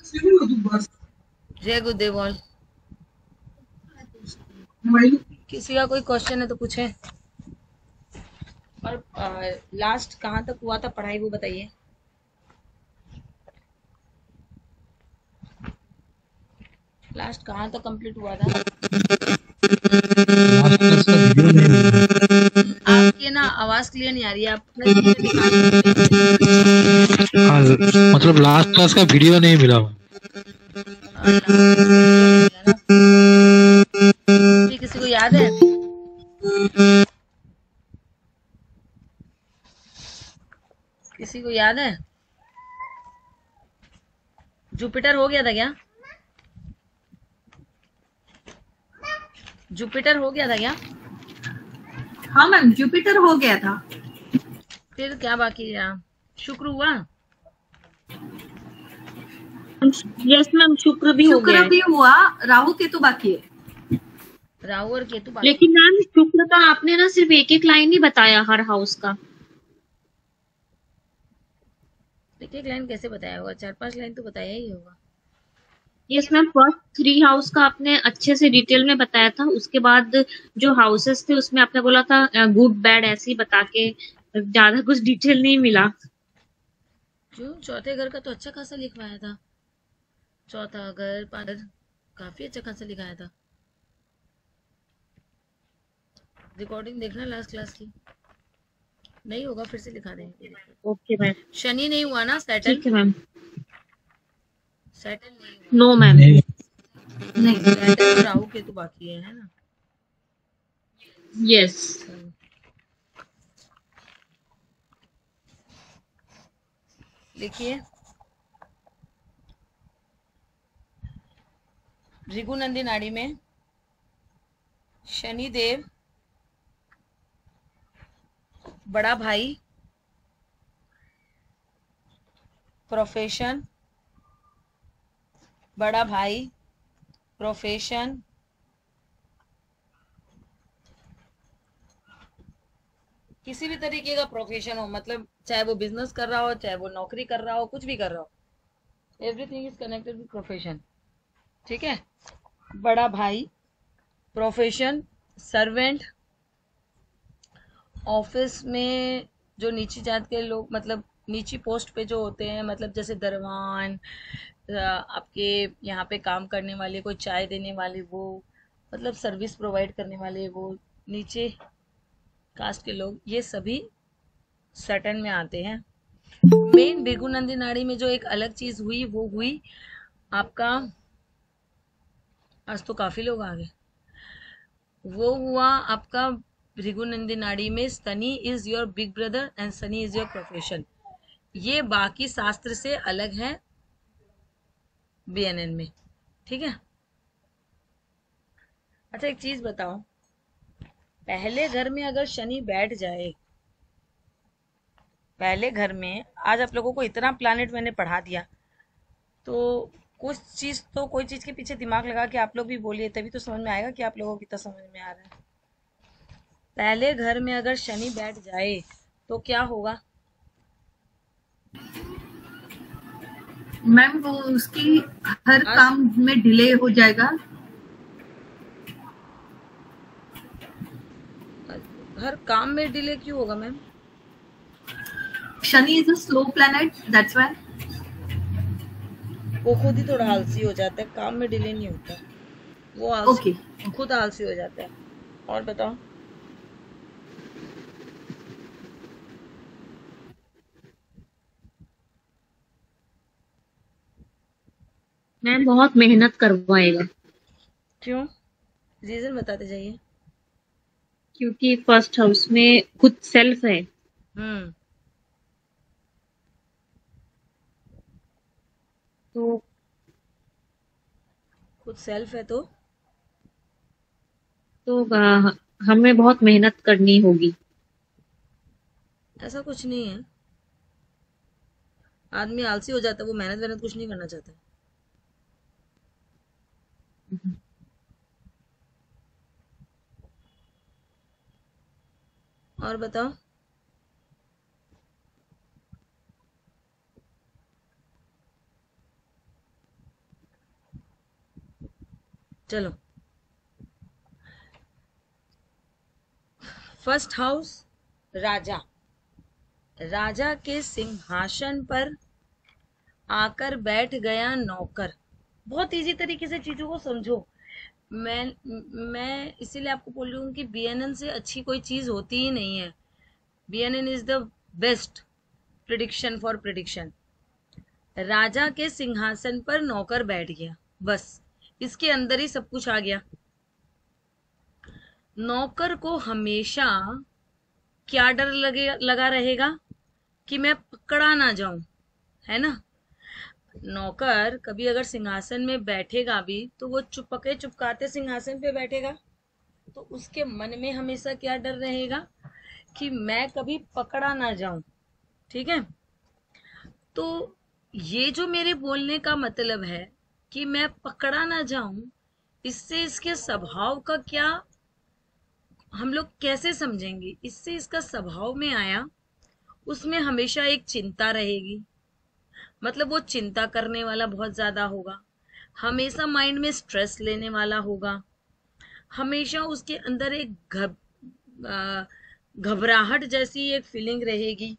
जय गुरुदेव ऑल। किसी का कोई क्वेश्चन है तो पूछे। और लास्ट कहाँ तक हुआ था पढ़ाई वो बताइए। लास्ट कहाँ तक कंप्लीट हुआ था? आपकी ना आवाज क्लियर नहीं आ रही है, आप अपना स्पीकर निकाल मतलब लास्ट क्लास का वीडियो नहीं मिला। किसी को याद है? किसी को याद है? जुपिटर हो गया था क्या? जुपिटर हो गया था क्या? हाँ मैम, जुपिटर हो गया था। फिर क्या बाकी है? शुक्र हुआ? यस मैम, शुक्र भी हो गया है। शुक्र भी हुआ, राहु केतु बाकी है। राहु और केतु बाकी। लेकिन मैम शुक्र का आपने ना सिर्फ एक एक लाइन ही बताया हर हाउस का। एक एक लाइन कैसे बताया होगा? 4-5 लाइन तो बताया ही होगा। यस मैम, फर्स्ट 3 हाउस का आपने अच्छे से डिटेल में बताया था। उसके बाद जो हाउसेस थे उसमें आपने बोला था गुड बैड ऐसे ही बता के, ज्यादा कुछ डिटेल नहीं मिला। क्यों? चौथे घर का तो अच्छा खासा लिखवाया था। चौथा घर, पांच घर, काफी अच्छा खासा लिखाया था। रिकॉर्डिंग देखना लास्ट क्लास की। नहीं होगा फिर से लिखा देंगे। Okay ma'am. शनि नहीं हुआ ना? सैटर्न? ठीक है मैम। सैटर्न नहीं हुआ। No ma'am. नहीं, सैटर्न और राहु केतु बाकी है ना? यस। देखिए, भृगुनंदी नाड़ी में शनि देव बड़ा भाई, प्रोफेशन, बड़ा भाई, प्रोफेशन, किसी भी तरीके का प्रोफेशन हो, मतलब चाहे वो बिजनेस कर रहा हो, चाहे वो नौकरी कर रहा हो, कुछ भी कर रहा हो, everything is connected with profession. ठीक है? बड़ा भाई, प्रोफेशन, सर्वेंट, ऑफिस में जो नीची जात के लोग, मतलब नीची पोस्ट पे जो होते हैं, मतलब जैसे दरवान, आपके यहाँ पे काम करने वाले, कोई चाय देने वाले, वो मतलब सर्विस प्रोवाइड करने वाले, वो नीचे कास्ट के लोग, ये सभी सैटर्न में आते हैं। मेन भृगुनंदी नाड़ी में जो एक अलग चीज हुई वो हुई आपका, आज तो काफी लोग आ गए, वो हुआ आपका भृगुनंदी नाड़ी में Shani is your big brother and Shani is your profession. ये बाकी शास्त्र से अलग है बीएनएन में। ठीक है? अच्छा एक चीज बताओ, पहले घर में अगर शनि बैठ जाए, पहले घर में, आज आप लोगों को इतना प्लानेट मैंने पढ़ा दिया, तो कुछ चीज तो, कोई चीज के पीछे दिमाग लगा के आप लोग भी बोलिए, तभी तो समझ में आएगा कि आप लोगों को कितना समझ में आ रहा है। पहले घर में अगर शनि बैठ जाए तो क्या होगा? मैम वो उसकी हर काम में डिले हो जाएगा। हर काम में डिले क्यों होगा ma'am? Shani is a slow planet, that's why. वो खुद ही थोड़ा आलसी हो जाता है, काम में डिले नहीं होता, वो आलसी खुद आलसी हो जाता है। और बताओ। मैम बहुत मेहनत करवाएगा। क्यों? रीजन बताते जाइए। क्योंकि फर्स्ट हाउस में खुद सेल्फ है। तो खुद सेल्फ है तो हमें बहुत मेहनत करनी होगी। ऐसा कुछ नहीं है, आदमी आलसी हो जाता है, वो मेहनत वेहनत कुछ नहीं करना चाहता। और बताओ। चलो, फर्स्ट हाउस राजा, राजा के सिंहासन पर आकर बैठ गया नौकर। बहुत इजी तरीके से चीजों को समझो। मैं इसीलिए आपको बोल रही हूँ कि बीएनएन से अच्छी कोई चीज होती ही नहीं है। BNN is the best prediction for prediction. राजा के सिंहासन पर नौकर बैठ गया, बस इसके अंदर ही सब कुछ आ गया। नौकर को हमेशा क्या डर लगा रहेगा कि मैं पकड़ा ना जाऊं, है ना। नौकर कभी अगर सिंहासन में बैठेगा भी तो वो चुपके चुपकाते सिंहासन पे बैठेगा, तो उसके मन में हमेशा क्या डर रहेगा कि मैं कभी पकड़ा ना जाऊं। ठीक है, तो ये जो मेरे बोलने का मतलब है कि मैं पकड़ा ना जाऊं, इससे इसके स्वभाव का क्या हम लोग कैसे समझेंगे। इससे इसका स्वभाव में आया, उसमें हमेशा एक चिंता रहेगी, मतलब वो चिंता करने वाला बहुत ज्यादा होगा, हमेशा माइंड में स्ट्रेस लेने वाला होगा, हमेशा उसके अंदर एक घबराहट जैसी एक फीलिंग रहेगी,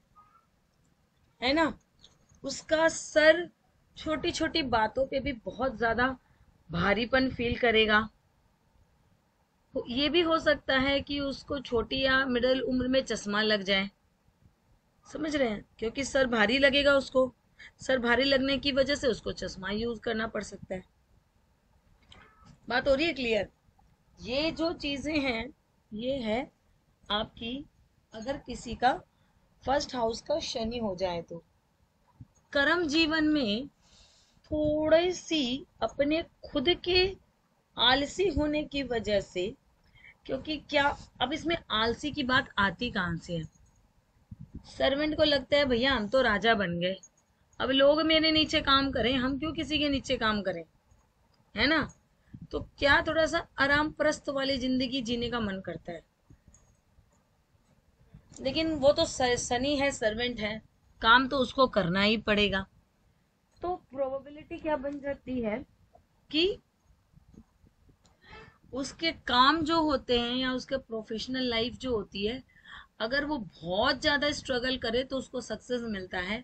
है ना। उसका सर छोटी छोटी बातों पे भी बहुत ज्यादा भारीपन फील करेगा। ये भी हो सकता है कि उसको छोटी या मिडिल उम्र में चश्मा लग जाए, समझ रहे हैं, क्योंकि सर भारी लगेगा उसको। सर भारी लगने की वजह से उसको चश्मा यूज करना पड़ सकता है। बात हो रही है क्लियर। ये जो चीजें हैं ये है आपकी, अगर किसी का फर्स्ट हाउस का शनि हो जाए तो कर्म जीवन में थोड़ी सी अपने खुद के आलसी होने की वजह से, क्योंकि क्या अब इसमें आलसी की बात आती कहां से है। सर्वेंट को लगता है भैया हम तो राजा बन गए, अब लोग मेरे नीचे काम करें, हम क्यों किसी के नीचे काम करें, है ना। तो क्या थोड़ा सा आराम प्रस्त वाली जिंदगी जीने का मन करता है, लेकिन वो तो शनि है, सर्वेंट है, काम तो उसको करना ही पड़ेगा। तो प्रोबेबिलिटी क्या बन जाती है कि उसके काम जो होते हैं या उसके प्रोफेशनल लाइफ जो होती है, अगर वो बहुत ज्यादा स्ट्रगल करे तो उसको सक्सेस मिलता है।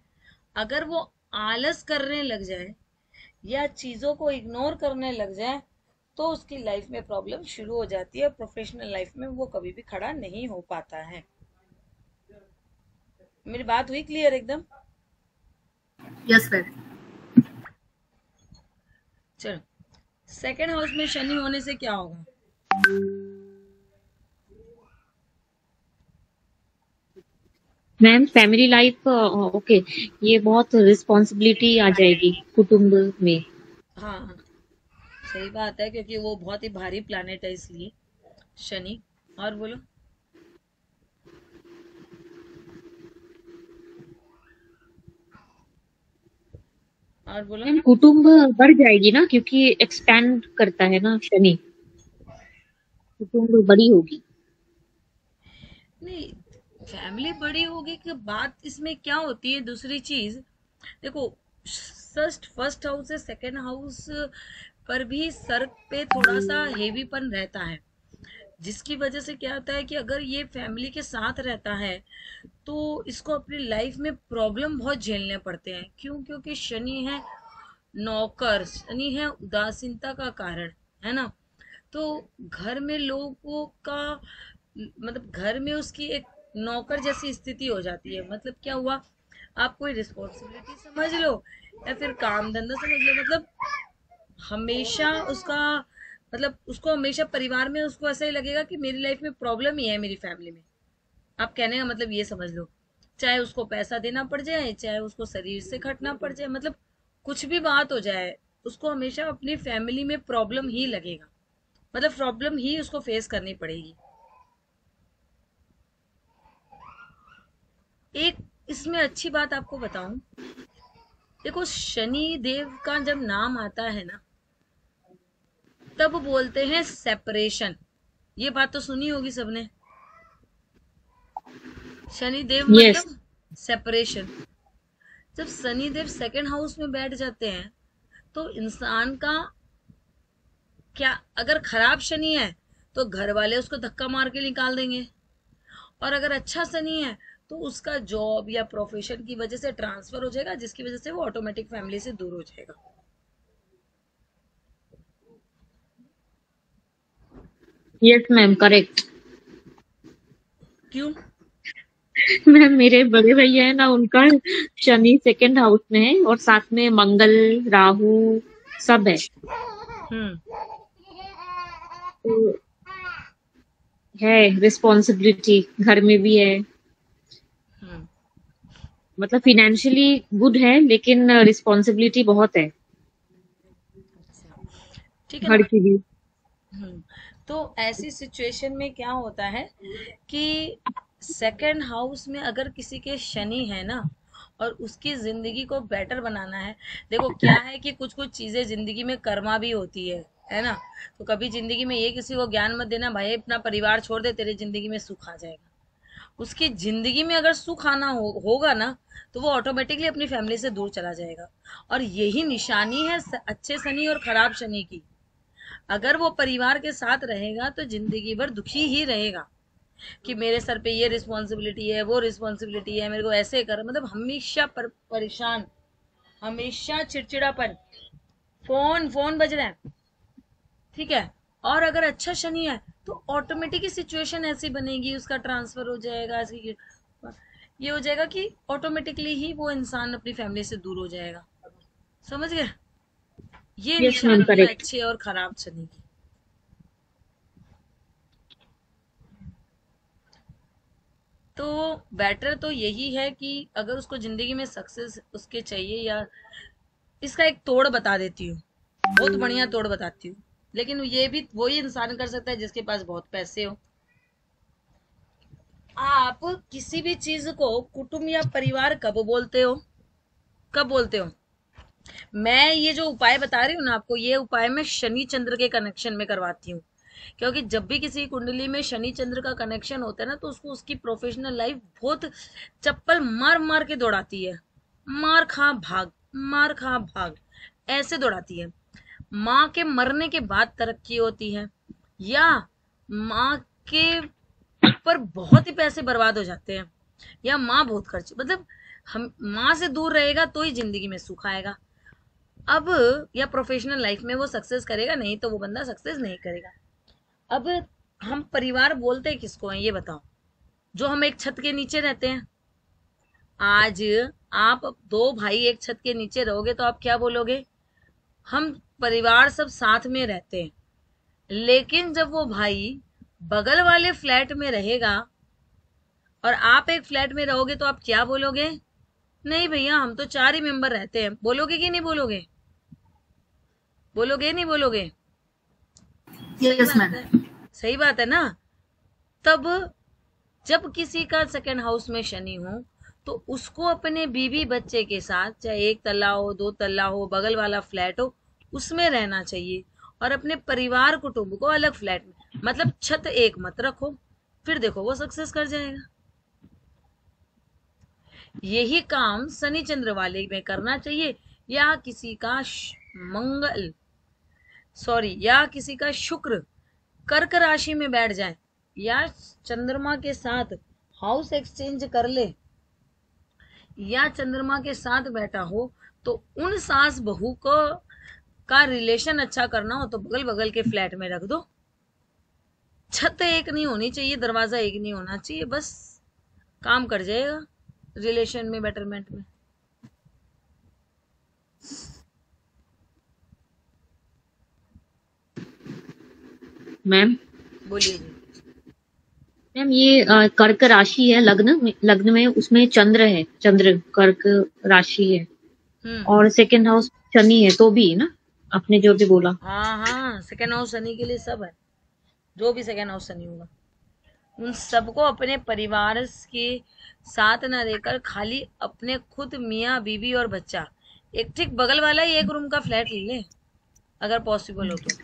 अगर वो आलस करने लग जाए या चीजों को इग्नोर करने लग जाए तो उसकी लाइफ में प्रॉब्लम शुरू हो जाती है। प्रोफेशनल लाइफ में वो कभी भी खड़ा नहीं हो पाता है। मेरी बात हुई क्लियर एकदम? Yes ma'am. चलो, सेकेंड हाउस में शनि होने से क्या होगा। मैम फैमिली लाइफ, ओके, ये बहुत रिस्पॉन्सिबिलिटी आ जाएगी कुटुंब में। हाँ हाँ, सही बात है, क्योंकि वो बहुत ही भारी प्लैनेट है इसलिए शनि। और बोलो। और बोलो। मैम कुटुंब बढ़ जाएगी ना, क्योंकि एक्सपेंड करता है ना शनि, कुटुंब बड़ी होगी। नहीं, फैमिली बड़ी होगी कि बात इसमें क्या होती है। दूसरी चीज देखो, फर्स्ट हाउस से सेकेंड हाउस पर भी सर पे थोड़ा सा हेवीपन रहता है, जिसकी वजह से क्या होता है कि अगर ये फैमिली के साथ रहता है तो इसको अपनी लाइफ में प्रॉब्लम बहुत झेलने पड़ते हैं। क्यों? क्योंकि शनि है नौकर, शनि है उदासीनता का कारण, है ना। तो घर में लोगों का मतलब घर में उसकी एक नौकर जैसी स्थिति हो जाती है। मतलब क्या हुआ, आप कोई रिस्पॉन्सिबिलिटी समझ लो या फिर काम धंधा समझ लो, मतलब हमेशा उसका मतलब उसको हमेशा परिवार में उसको ऐसा ही लगेगा कि मेरी लाइफ में प्रॉब्लम ही है मेरी फैमिली में। आप कहने का मतलब ये समझ लो, चाहे उसको पैसा देना पड़ जाए, चाहे उसको शरीर से खटना पड़ जाए, मतलब कुछ भी बात हो जाए, उसको हमेशा अपनी फैमिली में प्रॉब्लम ही लगेगा, मतलब प्रॉब्लम ही उसको फेस करनी पड़ेगी। एक इसमें अच्छी बात आपको बताऊं, देखो शनि देव का जब नाम आता है ना तब बोलते हैं सेपरेशन। ये बात तो सुनी होगी सबने, शनि देव यस। मतलब सेपरेशन। जब शनि देव सेकेंड हाउस में बैठ जाते हैं तो इंसान का क्या अगर खराब शनि है तो घर वाले उसको धक्का मार के निकाल देंगे, और अगर अच्छा शनि है तो उसका जॉब या प्रोफेशन की वजह से ट्रांसफर हो जाएगा, जिसकी वजह से वो ऑटोमेटिक फैमिली से दूर हो जाएगा। Yes ma'am, correct. क्यों? मैम मेरे बड़े भैया है ना, उनका शनि सेकंड हाउस में है और साथ में मंगल, राहु सब है। हम्म तो है रिस्पॉन्सिबिलिटी, घर में भी है। हम्म मतलब फिनेंशियली गुड है लेकिन रिस्पॉन्सिबिलिटी बहुत है ठीक है घर ना। की भी। तो ऐसी सिचुएशन में क्या होता है कि सेकंड हाउस में अगर किसी के शनि है ना, और उसकी जिंदगी को बेटर बनाना है, देखो क्या है कि कुछ कुछ चीजें जिंदगी में कर्मा भी होती है ना। तो कभी जिंदगी में ये किसी को ज्ञान मत देना भाई अपना परिवार छोड़ दे, तेरे जिंदगी में सुख आ जाएगा। उसकी जिंदगी में अगर सुख आना होगा ना, तो वो ऑटोमेटिकली अपनी फैमिली से दूर चला जाएगा। और यही निशानी है अच्छे शनि और खराब शनि की। अगर वो परिवार के साथ रहेगा तो जिंदगी भर दुखी ही रहेगा कि मेरे सर पे ये रिस्पॉन्सिबिलिटी है, वो रिस्पॉन्सिबिलिटी है, मेरे को ऐसे कर, मतलब हमेशा परेशान, हमेशा चिड़चिड़ापन, फोन फोन बज रहे हैं, ठीक है। और अगर अच्छा शनि है तो ऑटोमेटिक सिचुएशन ऐसी बनेगी, उसका ट्रांसफर हो जाएगा, ये हो जाएगा कि ऑटोमेटिकली ही वो इंसान अपनी फैमिली से दूर हो जाएगा। समझ गए? ये यस मैम, निशानी है करेक्ट। अच्छे और खराब शनि की। तो बेटर तो यही है कि अगर उसको जिंदगी में सक्सेस उसके चाहिए, या इसका एक तोड़ बता देती हूँ, बहुत बढ़िया तोड़ बताती हूँ, लेकिन ये भी वही इंसान कर सकता है जिसके पास बहुत पैसे हो। आप किसी भी चीज को कुटुंब या परिवार कब बोलते हो? कब बोलते हो? मैं ये जो उपाय बता रही हूँ ना आपको, ये उपाय मैं शनि चंद्र के कनेक्शन में करवाती हूँ। क्योंकि जब भी किसी कुंडली में शनि चंद्र का कनेक्शन होता है ना, तो उसको उसकी प्रोफेशनल लाइफ बहुत चप्पल मार मार के दौड़ाती है। मार खा भाग, मार खा भाग, ऐसे दौड़ाती है। माँ के मरने के बाद तरक्की होती है, या माँ के ऊपर बहुत ही पैसे बर्बाद हो जाते हैं, या माँ बहुत खर्च, मतलब हम माँ से दूर रहेगा तो ही जिंदगी में सुख आएगा। अब या प्रोफेशनल लाइफ में वो सक्सेस करेगा, नहीं तो वो बंदा सक्सेस नहीं करेगा। अब हम परिवार बोलते किसको हैं ये बताओ? जो हम एक छत के नीचे रहते हैं। आज आप दो भाई एक छत के नीचे रहोगे तो आप क्या बोलोगे? हम परिवार सब साथ में रहते हैं। लेकिन जब वो भाई बगल वाले फ्लैट में रहेगा और आप एक फ्लैट में रहोगे तो आप क्या बोलोगे? नहीं भैया हम तो 4 ही मेंबर रहते हैं। बोलोगे कि नहीं बोलोगे? बोलोगे नहीं बोलोगे? सही यस बात मैम। है, सही बात है ना। तब जब किसी का सेकंड हाउस में शनि हो, तो उसको अपने बीवी बच्चे के साथ, चाहे एक तल्ला हो, दो तल्ला हो, बगल वाला फ्लैट हो, उसमें रहना चाहिए। और अपने परिवार कुटुंब को अलग फ्लैट में, मतलब छत एक मत रखो, फिर देखो वो सक्सेस कर जाएगा। यही काम शनि चंद्र वाले में करना चाहिए। या किसी का मंगल, सॉरी, या किसी का शुक्र कर्क राशि में बैठ जाए, या चंद्रमा के साथ हाउस एक्सचेंज कर ले, या चंद्रमा के साथ बैठा हो, तो उन सास बहू को का रिलेशन अच्छा करना हो तो बगल बगल के फ्लैट में रख दो। छत एक नहीं होनी चाहिए, दरवाजा एक नहीं होना चाहिए, बस काम कर जाएगा रिलेशन में, बेटरमेंट में। मैम बोलिए जी। मैम ये कर्क राशि है, लग्न में उसमें चंद्र है, चंद्र कर्क राशि है और सेकंड हाउस शनि है, तो भी ना आपने जो भी बोला। हाँ हाँ, सेकेंड हाउस शनि के लिए सब है। जो भी सेकेंड हाउस शनि होगा उन सबको अपने परिवार के साथ न रहकर खाली अपने खुद मियाँ बीवी और बच्चा, एक ठीक बगल वाला ही एक रूम का फ्लैट ले ले अगर पॉसिबल हो तो।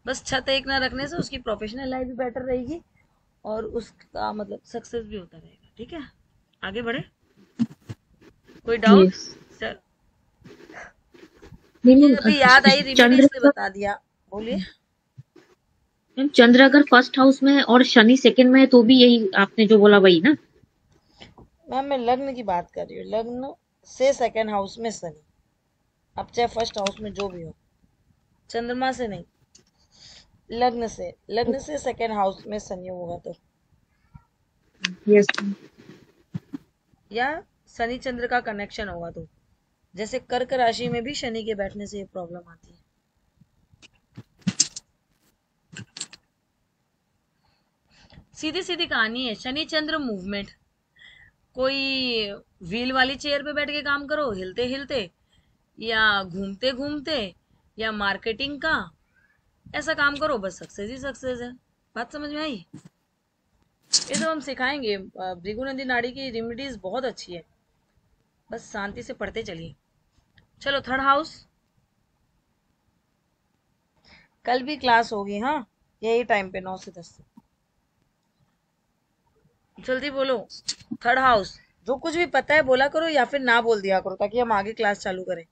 बस छत एक ना रखने से उसकी प्रोफेशनल लाइफ भी बेटर रहेगी और उसका मतलब सक्सेस भी होता रहेगा। ठीक है, आगे बढ़े? कोई डाउट? यस। चल, नहीं मुझे नहीं, अभी याद आई, रेमेडी चंद्र इसलिए बता दिया। बोलिए। मैम चंद्र अगर फर्स्ट हाउस में है और शनि सेकंड में है तो भी यही आपने जो बोला वही ना? मैम मैं लग्न की बात कर रही हूँ, लग्न से सेकेंड हाउस में शनि, अब चाहे फर्स्ट हाउस में जो भी हो, चंद्रमा से नहीं, लग्न से सेकेंड हाउस में शनि होगा तो, यस या शनि चंद्र का कनेक्शन होगा तो, जैसे कर्क राशि में भी शनि के बैठने से ये प्रॉब्लम आती है। सीधी सीधी कहानी है, शनि चंद्र मूवमेंट, कोई व्हील वाली चेयर पे बैठ के काम करो हिलते हिलते, या घूमते घूमते, या मार्केटिंग का ऐसा काम करो, बस सक्सेस ही सक्सेस है। बात समझ में आई? ये सब हम सिखाएंगे, भृगु नंदी नाड़ी की रेमेडीज बहुत अच्छी है, बस शांति से पढ़ते चलिए। चलो थर्ड हाउस, कल भी क्लास होगी, हाँ यही टाइम पे 9 से 10। जल्दी बोलो, थर्ड हाउस, जो कुछ भी पता है बोला करो या फिर ना बोल दिया करो ताकि हम आगे क्लास चालू करें।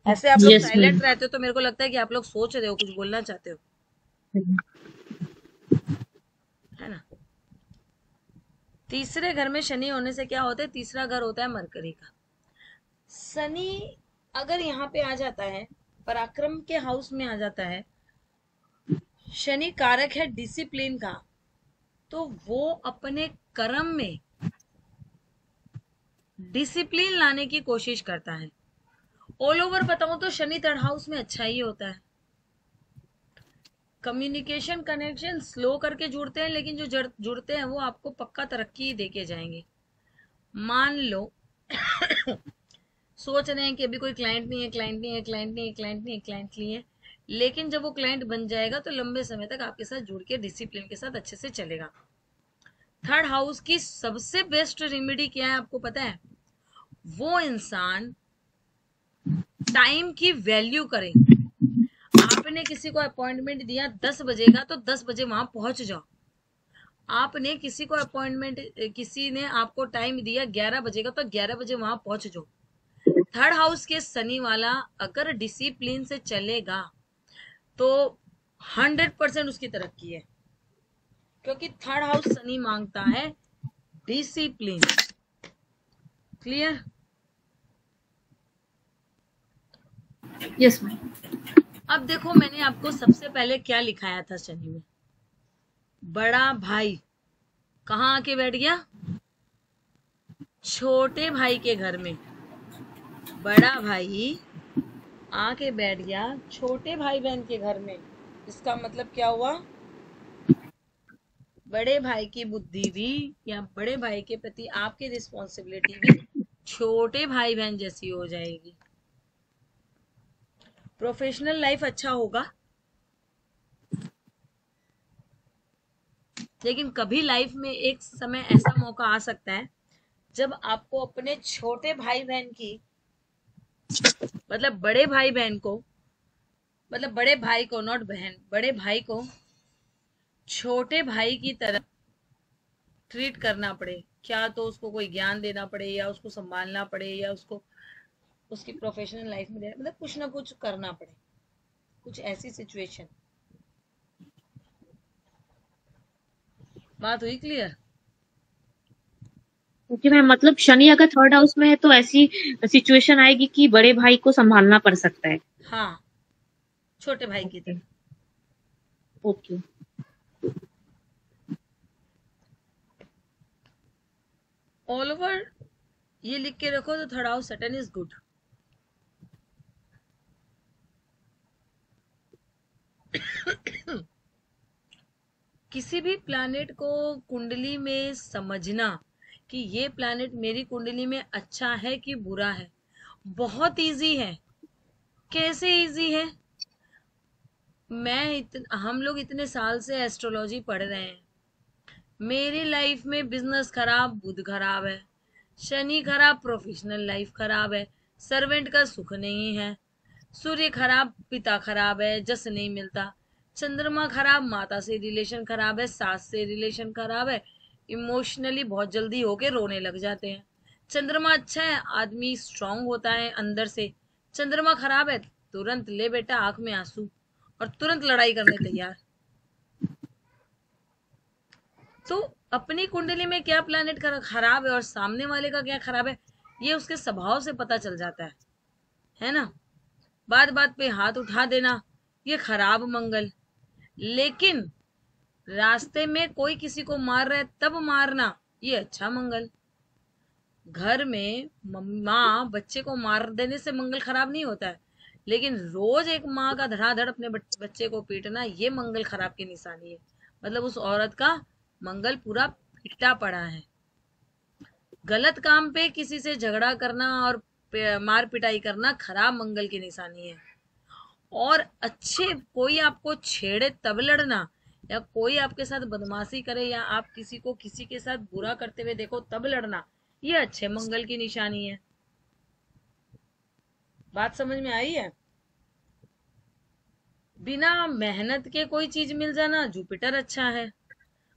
ऐसे आप लोग यस मैम। साइलेंट रहते हो तो मेरे को लगता है कि आप लोग सोच रहे हो, कुछ बोलना चाहते हो, है ना। तीसरे घर में शनि होने से क्या होता है, तीसरा घर होता है मरकरी का। शनि अगर यहाँ पे आ जाता है, पराक्रम के हाउस में आ जाता है, शनि कारक है डिसिप्लिन का, तो वो अपने कर्म में डिसिप्लिन लाने की कोशिश करता है। ऑल ओवर बताऊं तो शनि थर्ड हाउस में अच्छा ही होता है। कम्युनिकेशन कनेक्शन स्लो करके जुड़ते हैं, लेकिन जो जुड़ते हैं वो आपको पक्का तरक्की ही देके जाएंगे। मान लो सोच रहे हैं कि अभी कोई क्लाइंट नहीं है, क्लाइंट नहीं है, क्लाइंट नहीं है, क्लाइंट नहीं है, क्लाइंट नहीं है, लेकिन जब वो क्लाइंट बन जाएगा तो लंबे समय तक आपके साथ जुड़ के डिसिप्लिन के साथ अच्छे से चलेगा। थर्ड हाउस की सबसे बेस्ट रेमेडी क्या है आपको पता है? वो इंसान टाइम की वैल्यू करे। आपने किसी को अपॉइंटमेंट दिया 10 बजे का, तो 10 बजे वहां पहुंच जाओ। आपने किसी को अपॉइंटमेंट, किसी ने आपको टाइम दिया 11 बजे का, तो 11 बजे वहां पहुंच जाओ। थर्ड हाउस के शनि वाला अगर डिसिप्लिन से चलेगा तो 100% उसकी तरक्की है, क्योंकि थर्ड हाउस शनि मांगता है डिसिप्लिन। क्लियर? Yes ma'am. अब देखो मैंने आपको सबसे पहले क्या लिखाया था शनि में, बड़ा भाई कहाँ आके बैठ गया? छोटे भाई के घर में। बड़ा भाई आके बैठ गया छोटे भाई बहन के घर में। इसका मतलब क्या हुआ? बड़े भाई की बुद्धि भी, या बड़े भाई के प्रति आपकी रिस्पॉन्सिबिलिटी भी छोटे भाई बहन जैसी हो जाएगी। प्रोफेशनल लाइफ अच्छा होगा, लेकिन कभी लाइफ में एक समय ऐसा मौका आ सकता है जब आपको अपने छोटे भाई बहन की, मतलब बड़े भाई बहन को, मतलब बड़े भाई को, नॉट बहन, बड़े भाई को छोटे भाई की तरह ट्रीट करना पड़े। क्या तो उसको कोई ज्ञान देना पड़े, या उसको संभालना पड़े, या उसको उसकी प्रोफेशनल लाइफ में देना, मतलब कुछ ना कुछ करना पड़े, कुछ ऐसी सिचुएशन। बात हुई क्लियर? ओके मैम, मतलब शनि अगर थर्ड हाउस में है तो ऐसी सिचुएशन आएगी कि बड़े भाई को संभालना पड़ सकता है। हाँ, छोटे भाई की तरह। ओके। ऑल ओवर ये लिख के रखो तो third house Saturn is good. किसी भी प्लैनेट को कुंडली में समझना कि ये प्लैनेट मेरी कुंडली में अच्छा है कि बुरा है, बहुत इजी है। कैसे इजी है? हम लोग इतने साल से एस्ट्रोलॉजी पढ़ रहे हैं। मेरी लाइफ में बिजनेस खराब, बुध खराब है, शनि खराब, प्रोफेशनल लाइफ खराब है, सर्वेंट का सुख नहीं है, सूर्य खराब, पिता खराब है, जस नहीं मिलता, चंद्रमा खराब, माता से रिलेशन खराब है, सास से रिलेशन खराब है, इमोशनली बहुत जल्दी होके रोने लग जाते हैं। चंद्रमा अच्छा है, आदमी स्ट्रांग होता है अंदर से। चंद्रमा खराब है, तुरंत ले बेटा आंख में आंसू और तुरंत लड़ाई करने तैयार। तो अपनी कुंडली में क्या प्लैनेट खराब है और सामने वाले का क्या खराब है, ये उसके स्वभाव से पता चल जाता है ना। बात बात पे हाथ उठा देना, ये खराब मंगल। लेकिन रास्ते में कोई किसी को मार रहा है तब मारना, ये अच्छा मंगल। घर में माँ बच्चे को मार देने से मंगल खराब नहीं होता है, लेकिन रोज एक माँ का धड़ाधड़ अपने बच्चे को पीटना, ये मंगल खराब की निशानी है। मतलब उस औरत का मंगल पूरा पिटा पड़ा है। गलत काम पे किसी से झगड़ा करना और मार पिटाई करना खराब मंगल की निशानी है। और अच्छे कोई आपको छेड़े तब लड़ना, या कोई आपके साथ बदमाशी करे, या आप किसी को किसी के साथ बुरा करते हुए देखो तब लड़ना, ये अच्छे मंगल की निशानी है। बात समझ में आई है? बिना मेहनत के कोई चीज मिल जाना, जुपिटर अच्छा है।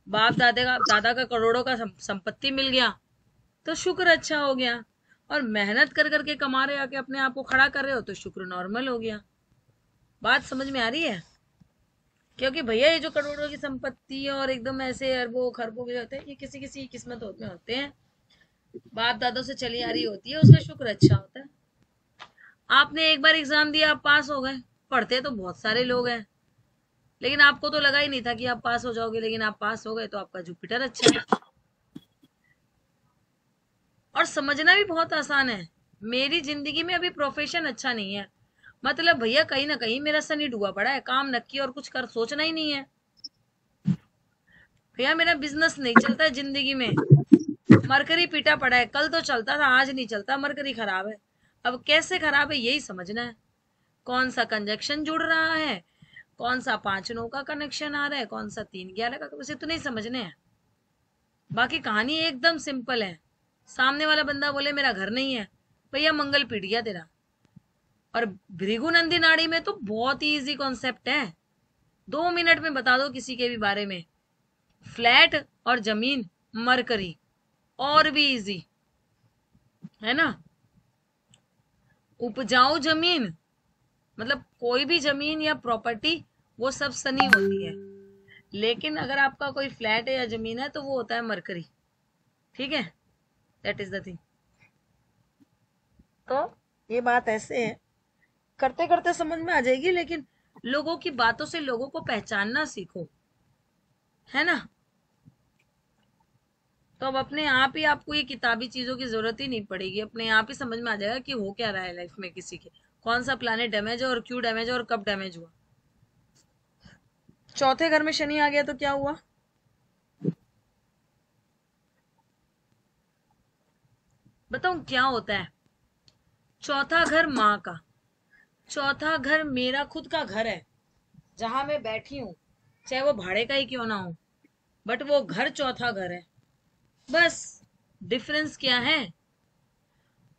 बाप दादा का करोड़ों का संपत्ति मिल गया तो शुक्र अच्छा हो गया। और मेहनत कर करके कमा रहे आके अपने आप को खड़ा कर रहे हो तो शुक्र नॉर्मल हो गया। बात समझ में आ रही है? क्योंकि भैया ये जो करोड़ों की संपत्ति और एकदम ऐसे अरबों खरबों के होते हैं, ये किसी किसी की किस्मत में होते हैं, बाप दादों से चली आ रही होती है, उसका शुक्र अच्छा होता है। आपने एक बार एग्जाम दिया, आप पास हो गए। पढ़ते तो बहुत सारे लोग हैं, लेकिन आपको तो लगा ही नहीं था कि आप पास हो जाओगे, लेकिन आप पास हो गए तो आपका जुपिटर अच्छा है। और समझना भी बहुत आसान है। मेरी जिंदगी में अभी प्रोफेशन अच्छा नहीं है, मतलब भैया कहीं ना कहीं मेरा शनि डूबा पड़ा है, काम नक्की और कुछ कर सोचना ही नहीं है। भैया मेरा बिजनेस नहीं चलता है जिंदगी में, मरकरी पीटा पड़ा है, कल तो चलता था आज नहीं चलता, मरकरी खराब है। अब कैसे खराब है यही समझना है। कौन सा कंजक्शन जुड़ रहा है, कौन सा 5 9 का कनेक्शन आ रहा है, कौन सा 3 11 का, बस इतना ही समझने हैं। बाकी कहानी एकदम सिंपल है। सामने वाला बंदा बोले मेरा घर नहीं है, भैया मंगल पीट गया तेरा। और भृगुनंदी नाड़ी में तो बहुत ही इजी कॉन्सेप्ट है, 2 मिनट में बता दो किसी के भी बारे में। फ्लैट और जमीन, मरकरी, और भी इजी है ना। उपजाऊ जमीन, मतलब कोई भी जमीन या प्रॉपर्टी, वो सब शनि होती है। लेकिन अगर आपका कोई फ्लैट है या जमीन है तो वो होता है मरकरी। ठीक है, दैट इज द थिंग। तो ये बात ऐसे है, करते करते समझ में आ जाएगी, लेकिन लोगों की बातों से लोगों को पहचानना सीखो, है ना। तो अब अपने आप ही आपको ये किताबी चीजों की जरूरत ही नहीं पड़ेगी, अपने आप ही समझ में आ जाएगा कि हो क्या रहा है लाइफ में, किसी के कौन सा प्लैनेट डैमेज है और क्यों डैमेज है और कब डैमेज हुआ। चौथे घर में शनि आ गया तो क्या हुआ? बताऊं क्या होता है? चौथा घर माँ का, चौथा घर मेरा खुद का घर है, जहां मैं बैठी हूं, चाहे वो भाड़े का ही क्यों ना हो, बट वो घर चौथा घर है। बस डिफरेंस क्या है,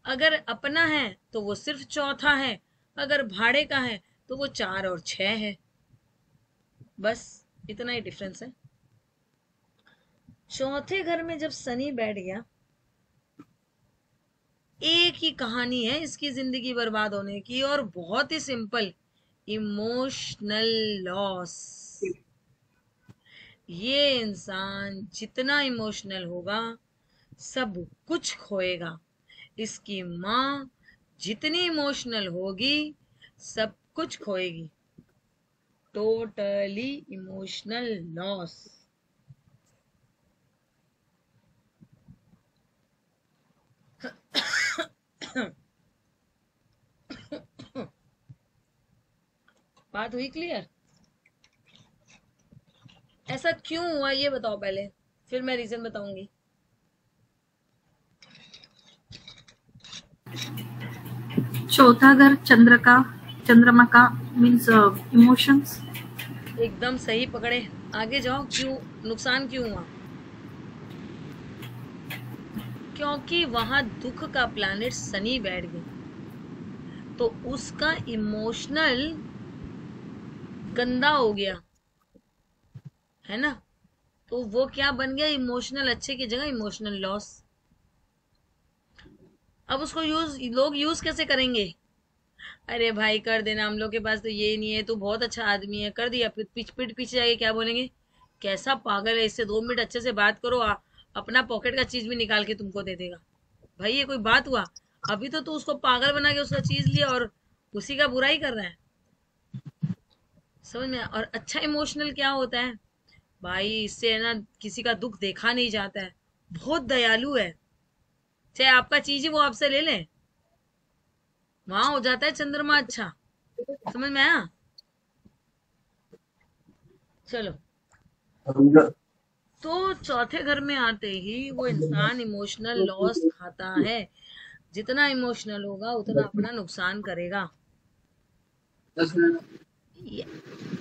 अगर अपना है तो वो सिर्फ चौथा है, अगर भाड़े का है तो वो 4 और 6 है। बस इतना ही डिफरेंस है। चौथे घर में जब शनि बैठ गया, एक ही कहानी है इसकी जिंदगी बर्बाद होने की, और बहुत ही सिंपल, इमोशनल लॉस। ये इंसान जितना इमोशनल होगा सब कुछ खोएगा। इसकी माँ जितनी इमोशनल होगी सब कुछ खोएगी। Totally emotional loss. बात हुई क्लियर? ऐसा क्यों हुआ ये बताओ पहले, फिर मैं रीजन बताऊंगी। चौथा घर चंद्रमा का मीन्स इमोशंस। एकदम सही पकड़े, आगे जाओ। क्यों नुकसान क्यों हुआ? क्योंकि वहां दुख का प्लैनेट शनि बैठ गया, तो उसका इमोशनल गंदा हो गया, है ना। तो वो क्या बन गया, इमोशनल अच्छे की जगह इमोशनल लॉस। अब उसको लोग यूज कैसे करेंगे? अरे भाई कर देना, हम लोग के पास तो ये नहीं है, तू बहुत अच्छा आदमी है, कर दिया। फिर पीछे जाके क्या बोलेंगे, कैसा पागल है, इससे 2 मिनट अच्छे से बात करो, अपना पॉकेट का चीज भी निकाल के तुमको दे देगा। भाई ये कोई बात हुआ? अभी तो तू उसको पागल बना के उसका चीज लिया और उसी का बुराई कर रहा है। समझ में और अच्छा इमोशनल क्या होता है भाई, इससे है ना किसी का दुख देखा नहीं जाता है, बहुत दयालु है। चाहे आपका चीज ही वो आपसे ले ले, वहां हो जाता है चंद्रमा अच्छा। समझ में आया? चलो, तो चौथे घर में आते ही वो इंसान इमोशनल लॉस खाता है। जितना इमोशनल होगा उतना अपना नुकसान करेगा। ये,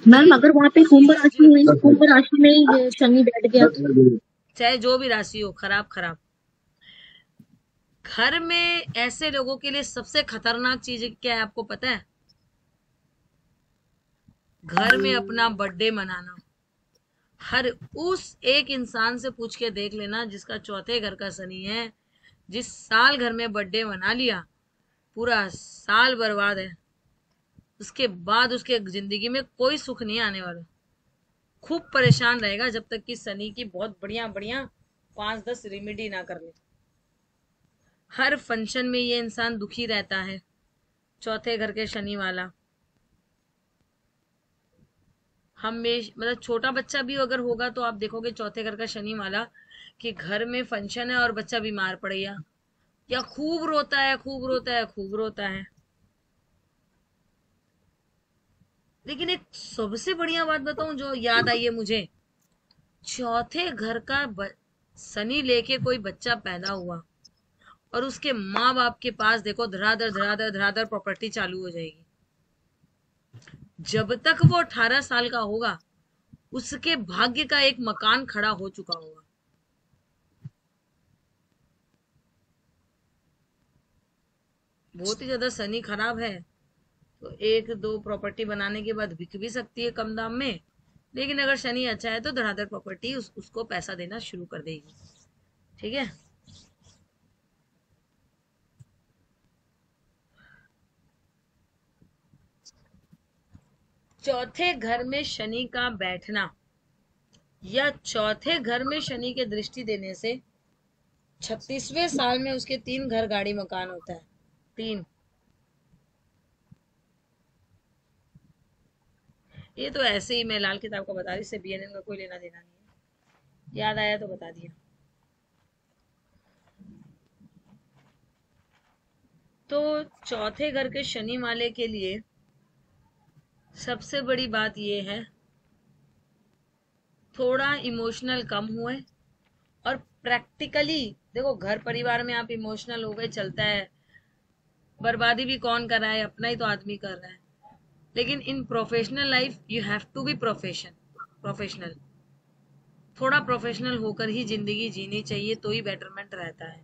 मैम ये अगर वहाँ पे कुंभ राशि जो हुई, कुंभ राशि में ही शनि बैठ गया तो? चाहे जो भी राशि हो, खराब खराब। घर में ऐसे लोगों के लिए सबसे खतरनाक चीज क्या है आपको पता है? घर में अपना बर्थडे मनाना। हर उस एक इंसान से पूछ के देख लेना जिसका चौथे घर का शनि है, जिस साल घर में बर्थडे मना लिया पूरा साल बर्बाद है। उसके बाद उसके जिंदगी में कोई सुख नहीं आने वाला, खूब परेशान रहेगा जब तक कि शनि की बहुत बढ़िया बढ़िया 5-10 रेमेडी ना कर ले। हर फंक्शन में ये इंसान दुखी रहता है, चौथे घर के शनि वाला। हमेशा मतलब छोटा बच्चा भी अगर होगा तो आप देखोगे चौथे घर का शनि वाला कि घर में फंक्शन है और बच्चा बीमार पड़ गया, या खूब रोता है खूब रोता है खूब रोता है। लेकिन एक सबसे बढ़िया बात बताऊं जो याद आई है मुझे, चौथे घर का शनि लेके कोई बच्चा पैदा हुआ और उसके माँ बाप के पास देखो धड़ाधड़ धड़ाधड़ धड़ाधड़ प्रॉपर्टी चालू हो जाएगी। जब तक वो 18 साल का होगा उसके भाग्य का एक मकान खड़ा हो चुका होगा। बहुत ही ज्यादा शनि खराब है तो 1-2 प्रॉपर्टी बनाने के बाद बिक भी सकती है कम दाम में, लेकिन अगर शनि अच्छा है तो धड़ाधड़ प्रॉपर्टी उसको पैसा देना शुरू कर देगी। ठीक है, चौथे घर में शनि का बैठना या चौथे घर में शनि के दृष्टि देने से 36वें साल में उसके 3 घर गाड़ी मकान होता है। 3। ये तो ऐसे ही मैं लाल किताब का बता रही, इससे बीएनएन का कोई लेना देना नहीं है, याद आया तो बता दिया। तो चौथे घर के शनि वाले के लिए सबसे बड़ी बात ये है थोड़ा इमोशनल कम हुए और प्रैक्टिकली देखो, घर परिवार में आप इमोशनल हो गए चलता है, बर्बादी भी कौन कर रहा है, अपना ही तो आदमी कर रहा है। लेकिन in professional life you have to be professional. थोड़ा प्रोफेशनल होकर ही जिंदगी जीनी चाहिए तो ही बेटरमेंट रहता है।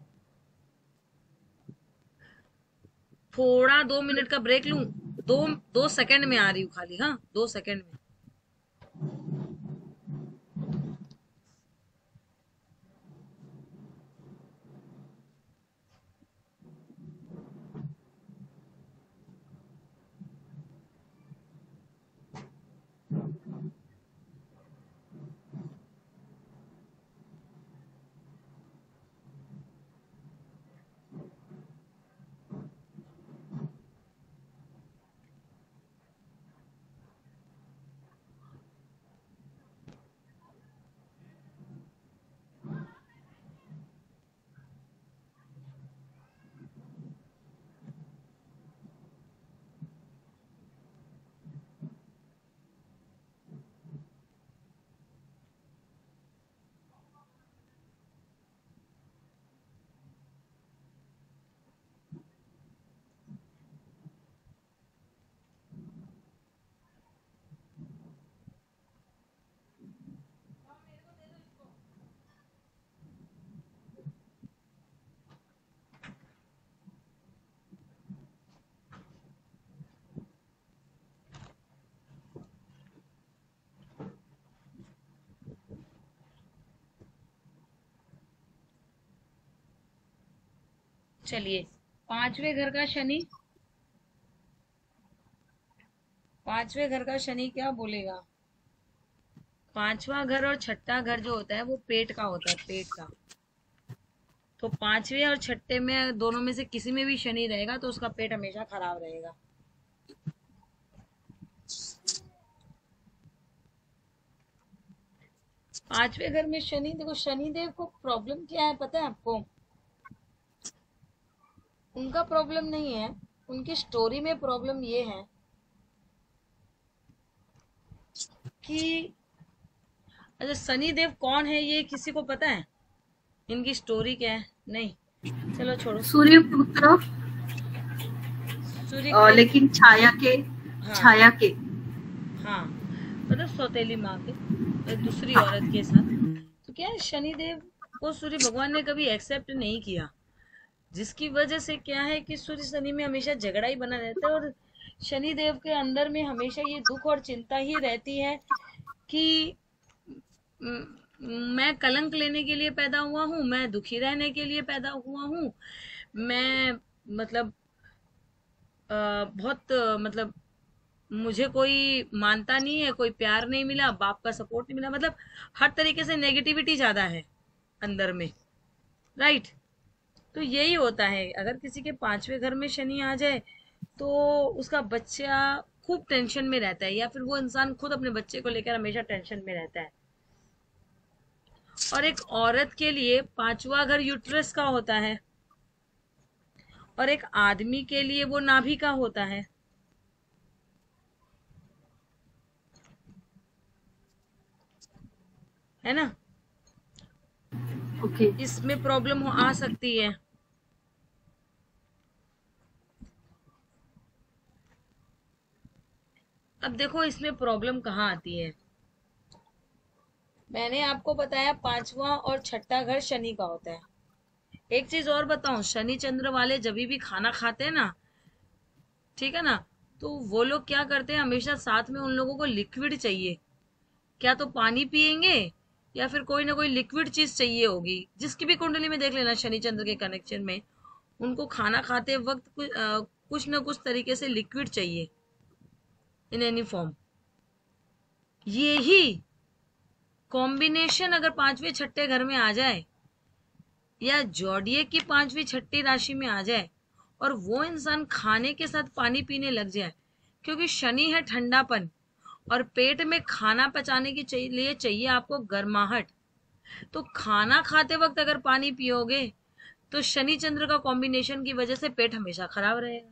थोड़ा 2 मिनट का ब्रेक लूं, 2 सेकंड में आ रही हूँ खाली, हाँ 2 सेकंड में। चलिए, 5वें घर का शनि, 5वें घर का शनि क्या बोलेगा? पांचवा घर और छठा घर जो होता है वो पेट का होता है, पेट का। तो पांचवे और छठे में दोनों में से किसी में भी शनि रहेगा तो उसका पेट हमेशा खराब रहेगा। पांचवे घर में शनि, देखो शनिदेव को प्रॉब्लम क्या है पता है आपको? उनका प्रॉब्लम नहीं है, उनकी स्टोरी में प्रॉब्लम ये है कि अच्छा शनिदेव कौन है ये किसी को पता है? इनकी स्टोरी क्या है? नहीं, चलो छोड़ो। सूर्य पुत्र, सूर्य के, लेकिन छाया के, हाँ छाया के, हाँ मतलब सौतेली माँ के, दूसरी औरत के साथ। तो क्या है, शनिदेव को सूर्य भगवान ने कभी एक्सेप्ट नहीं किया, जिसकी वजह से क्या है कि सूर्य शनि में हमेशा झगड़ा ही बना रहता है। और शनिदेव के अंदर में हमेशा ये दुख और चिंता ही रहती है कि मैं कलंक लेने के लिए पैदा हुआ हूँ, मैं दुखी रहने के लिए पैदा हुआ हूँ, मैं मतलब बहुत मतलब मुझे कोई मानता नहीं है, कोई प्यार नहीं मिला, बाप का सपोर्ट नहीं मिला, मतलब हर तरीके से नेगेटिविटी ज्यादा है अंदर में, राइट। तो यही होता है, अगर किसी के पांचवें घर में शनि आ जाए तो उसका बच्चा खूब टेंशन में रहता है, या फिर वो इंसान खुद अपने बच्चे को लेकर हमेशा टेंशन में रहता है। और एक औरत के लिए पांचवा घर यूट्रस का होता है, और एक आदमी के लिए वो नाभि का होता है ना। ओके। इसमें प्रॉब्लम आ सकती है। अब देखो इसमें प्रॉब्लम कहाँ आती है। मैंने आपको बताया पांचवा और छठा घर शनि का होता है। एक चीज और बताऊं, शनि चंद्र वाले जब भी खाना खाते हैं ना, ठीक है ना, तो वो लोग क्या करते हैं, हमेशा साथ में उन लोगों को लिक्विड चाहिए, क्या तो पानी पिएंगे या फिर कोई ना कोई लिक्विड चीज चाहिए होगी। जिसकी भी कुंडली में देख लेना शनि चंद्र के कनेक्शन में, उनको खाना खाते वक्त कुछ ना कुछ तरीके से लिक्विड चाहिए इन एनी फॉर्म। यही कॉम्बिनेशन अगर पांचवे छठे घर में आ जाए, या जोडिएक की पांचवी छठी राशि में आ जाए, और वो इंसान खाने के साथ पानी पीने लग जाए, क्योंकि शनि है ठंडापन, और पेट में खाना पचाने के लिए चाहिए आपको गर्माहट। तो खाना खाते वक्त अगर पानी पियोगे तो शनि चंद्र का कॉम्बिनेशन की वजह से पेट हमेशा खराब रहेगा,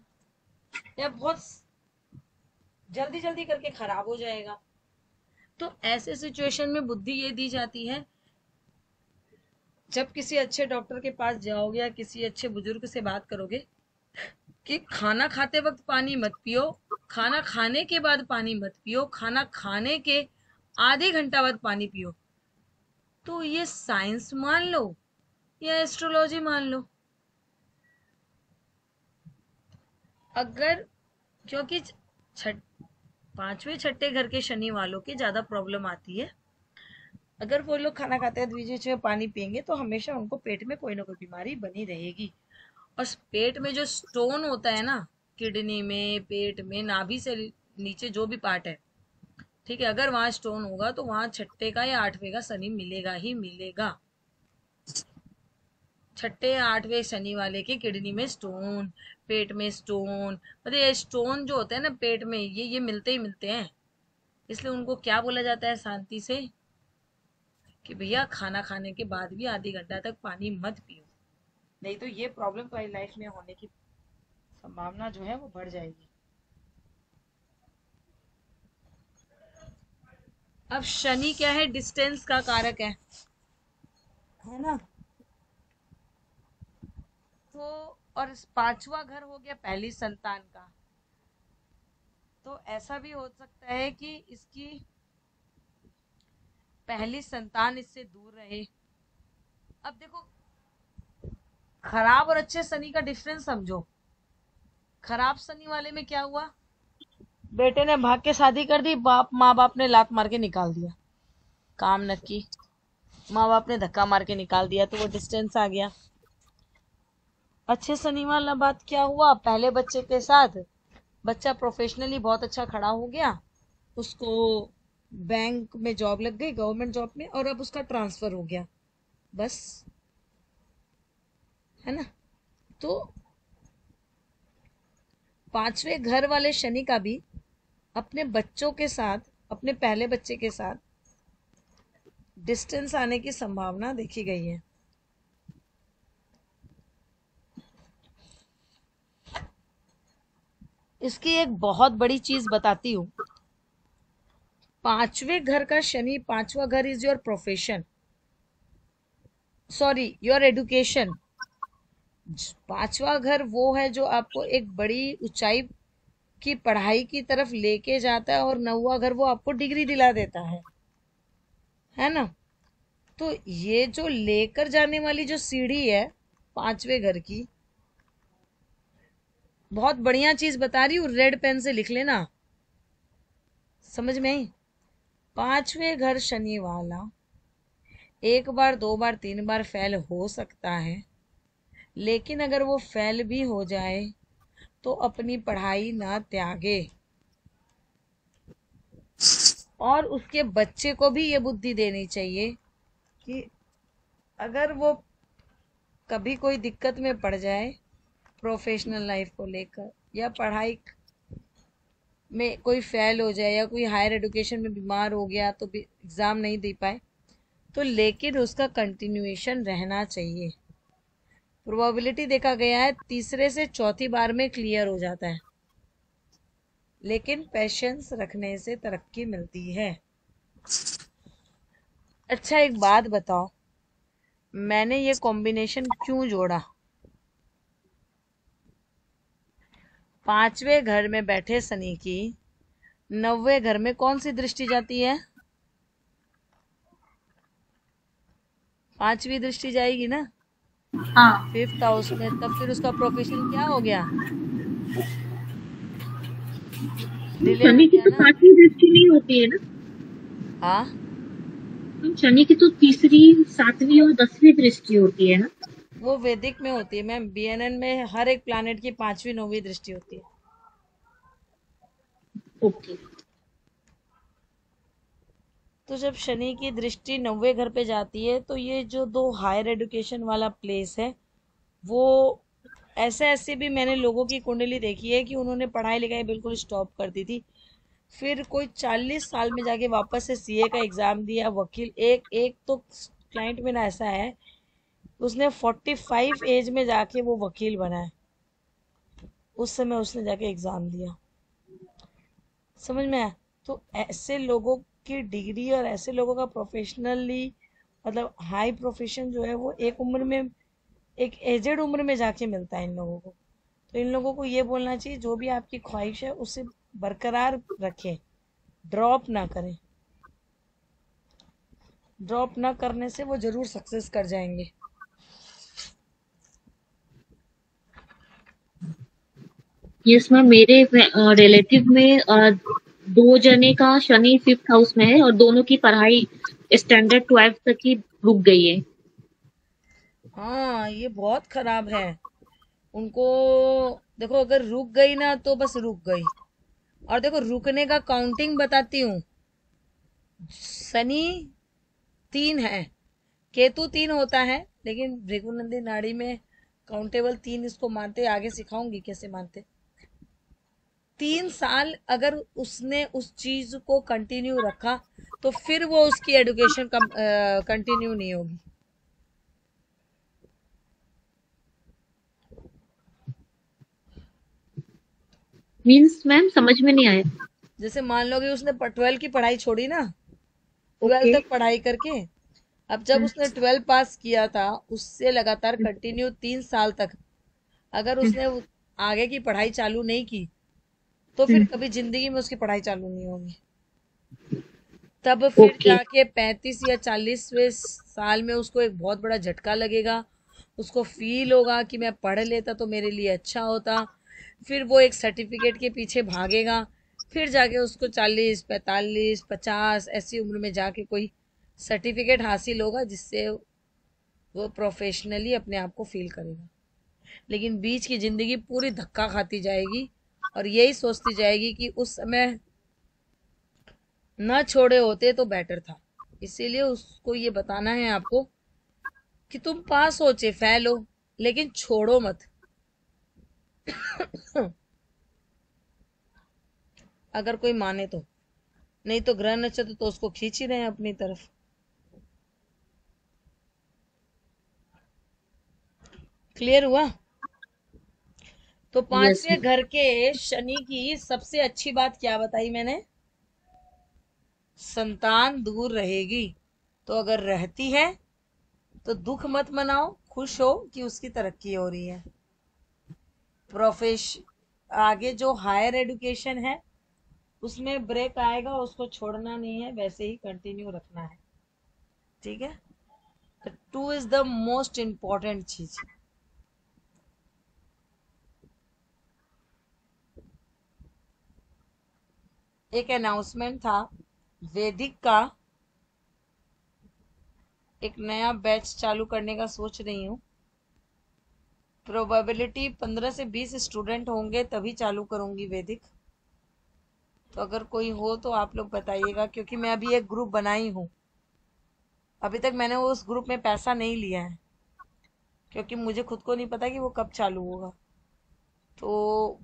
या बहुत जल्दी जल्दी करके खराब हो जाएगा। तो ऐसे सिचुएशन में बुद्धि ये दी जाती है, जब किसी अच्छे डॉक्टर के पास जाओगे या किसी अच्छे बुजुर्ग से बात करोगे कि खाना खाते वक्त पानी मत पियो, खाना खाने के बाद पानी मत पियो, खाना खाने के आधे घंटा बाद पानी पियो, तो ये साइंस मान लो या एस्ट्रोलॉजी मान लो। अगर क्योंकि पांचवे छठे घर के शनि वालों की ज्यादा प्रॉब्लम आती है, अगर वो लोग खाना खाते हैं बीच में पानी पियेंगे तो हमेशा उनको पेट में कोई ना कोई बीमारी बनी रहेगी। और पेट में जो स्टोन होता है ना, किडनी में, पेट में, नाभि से नीचे जो भी पार्ट है, ठीक है, अगर वहां स्टोन होगा तो वहां छठे का या आठवें का शनि मिलेगा ही मिलेगा। छठे या आठवें शनि वाले के किडनी में स्टोन, पेट में स्टोन, मतलब ये स्टोन जो होते हैं ना पेट में, ये मिलते ही मिलते हैं। इसलिए उनको क्या बोला जाता है शांति से कि भैया खाना खाने के बाद भी आधी घंटा तक पानी मत पियो, नहीं तो ये प्रॉब्लम तुम्हारी लाइफ में होने की संभावना जो है वो बढ़ जाएगी। अब शनि क्या है, डिस्टेंस का कारक है ना। तो और पांचवा घर हो गया पहली संतान का, तो ऐसा भी हो सकता है कि इसकी पहली संतान इससे दूर रहे। अब देखो खराब और अच्छे शनि का डिफरेंस समझो। खराब शनि वाले में क्या हुआ, बेटे ने भाग के शादी कर दी, माँ बाप ने लात मार के निकाल दिया, काम न की, माँ बाप ने धक्का मार के निकाल दिया, तो वो डिस्टेंस आ गया। अच्छे शनि वाला बात क्या हुआ, पहले बच्चे के साथ बच्चा प्रोफेशनली बहुत अच्छा खड़ा हो गया, उसको बैंक में जॉब लग गई, गवर्नमेंट जॉब में, और अब उसका ट्रांसफर हो गया, बस, है ना। तो पांचवें घर वाले शनि का भी अपने बच्चों के साथ, अपने पहले बच्चे के साथ डिस्टेंस आने की संभावना देखी गई है। इसकी एक बहुत बड़ी चीज बताती हूँ। पांचवें घर का शनि, पांचवा घर is your profession, sorry your education. पांचवा घर वो है जो आपको एक बड़ी ऊंचाई की पढ़ाई की तरफ लेके जाता है, और नौवा घर वो आपको डिग्री दिला देता है ना। तो ये जो लेकर जाने वाली जो सीढ़ी है पांचवें घर की, बहुत बढ़िया चीज बता रही हूँ, रेड पेन से लिख लेना, समझ में आई। पांचवें घर शनि वाला एक बार, दो बार, तीन बार फेल हो सकता है, लेकिन अगर वो फेल भी हो जाए तो अपनी पढ़ाई ना त्यागे, और उसके बच्चे को भी ये बुद्धि देनी चाहिए कि अगर वो कभी कोई दिक्कत में पड़ जाए प्रोफेशनल लाइफ को लेकर, या पढ़ाई में कोई फेल हो जाए, या कोई हायर एजुकेशन में बीमार हो गया तो भी एग्ज़ाम नहीं दे पाए, तो लेकिन उसका कंटिन्यूएशन रहना चाहिए। प्रोबेबिलिटी देखा गया है तीसरे से चौथी बार में क्लियर हो जाता है, लेकिन पेशेंस रखने से तरक्की मिलती है। अच्छा एक बात बताओ, मैंने ये कॉम्बिनेशन क्यों जोड़ा? पांचवें घर में बैठे शनि की नौवें घर में कौन सी दृष्टि जाती है? पांचवी दृष्टि जाएगी ना, हाँ। फिफ्थ हाउस में, तब फिर उसका प्रोफेशन क्या हो गया? डिले हो शनि की गया तो ना। पांचवी दृष्टि नहीं होती है ना, हाँ, शनि की तो तीसरी, सातवीं और 10वीं दृष्टि होती है ना। वो वैदिक में होती है मैम, बीएनएन में हर एक प्लैनेट की पांचवी नौवीं दृष्टि होती है। ओके। तो जब शनि की दृष्टि नौवे घर पे जाती है, तो ये जो दो हायर एजुकेशन वाला प्लेस है, वो ऐसे ऐसे भी मैंने लोगों की कुंडली देखी है कि उन्होंने पढ़ाई लिखाई बिल्कुल स्टॉप कर दी थी, फिर कोई 40 साल में जाके वापस से सीए का एग्जाम दिया, वकील, एक एक तो क्लाइंट मेरा ऐसा है, उसने 45 एज में जाके वो वकील बना है, उस समय उसने जाके एग्जाम दिया, समझ में आया। तो ऐसे लोगों की डिग्री और ऐसे लोगों का प्रोफेशनली मतलब हाई प्रोफेशन जो है वो एक उम्र में, एक एजेड उम्र में जाके मिलता है इन लोगों को। तो इन लोगों को ये बोलना चाहिए जो भी आपकी ख्वाहिश है उसे बरकरार रखें, ड्रॉप ना करें। ड्रॉप ना करने से वो जरूर सक्सेस कर जाएंगे। यस मैम, मेरे रिलेटिव में 2 जने का शनि 5th हाउस में है, और दोनों की पढ़ाई स्टैंडर्ड 12th तक ही रुक गई है। हाँ, ये बहुत खराब है उनको। देखो अगर रुक गई ना तो बस रुक गई, और देखो रुकने का काउंटिंग बताती हूँ। शनि 3 है, केतु 3 होता है, लेकिन भृगुनंदी नाड़ी में काउंटेबल 3 इसको मानते, आगे सिखाऊंगी कैसे मानते। 3 साल अगर उसने उस चीज को कंटिन्यू रखा तो फिर वो उसकी एडुकेशन कंटिन्यू नहीं होगी। मीन्स मैम समझ में नहीं आया। जैसे मान लो कि उसने 12 की पढ़ाई छोड़ी ना, 12 ओके। तक पढ़ाई करके, अब जब उसने 12 पास किया था, उससे लगातार कंटिन्यू 3 साल तक अगर उसने आगे की पढ़ाई चालू नहीं की, तो फिर कभी जिंदगी में उसकी पढ़ाई चालू नहीं होगी। तब फिर ओके। जाके 35 या 40वें साल में उसको एक बहुत बड़ा झटका लगेगा, उसको फील होगा कि मैं पढ़ लेता तो मेरे लिए अच्छा होता, फिर वो एक सर्टिफिकेट के पीछे भागेगा, फिर जाके उसको 40, 45, 50 ऐसी उम्र में जाके कोई सर्टिफिकेट हासिल होगा जिससे वो प्रोफेशनली अपने आप को फील करेगा। लेकिन बीच की जिंदगी पूरी धक्का खाती जाएगी और यही सोचती जाएगी कि उस समय न छोड़े होते तो बेटर था। इसीलिए उसको ये बताना है आपको कि तुम पास हो चाहे फेल हो, लेकिन छोड़ो मत। अगर कोई माने तो, नहीं तो ग्रह नक्षत्र तो उसको खींच ही रहे हैं अपनी तरफ। क्लियर हुआ? तो यस पांचवें घर के शनि की सबसे अच्छी बात क्या बताई मैंने? संतान दूर रहेगी। तो अगर रहती है तो दुख मत मनाओ, खुश हो कि उसकी तरक्की हो रही है। प्रोफेशन, आगे जो हायर एजुकेशन है उसमें ब्रेक आएगा, उसको छोड़ना नहीं है, वैसे ही कंटिन्यू रखना है। ठीक है? Two is the most important चीज। एक अनाउंसमेंट था, वैदिक का एक नया बैच चालू करने का सोच रही हूँ। प्रोबेबिलिटी 15 से 20 स्टूडेंट होंगे तभी चालू करूंगी वैदिक। तो अगर कोई हो तो आप लोग बताइएगा, क्योंकि मैं अभी एक ग्रुप बनाई हूँ। अभी तक मैंने उस ग्रुप में पैसा नहीं लिया है, क्योंकि मुझे खुद को नहीं पता कि वो कब चालू होगा। तो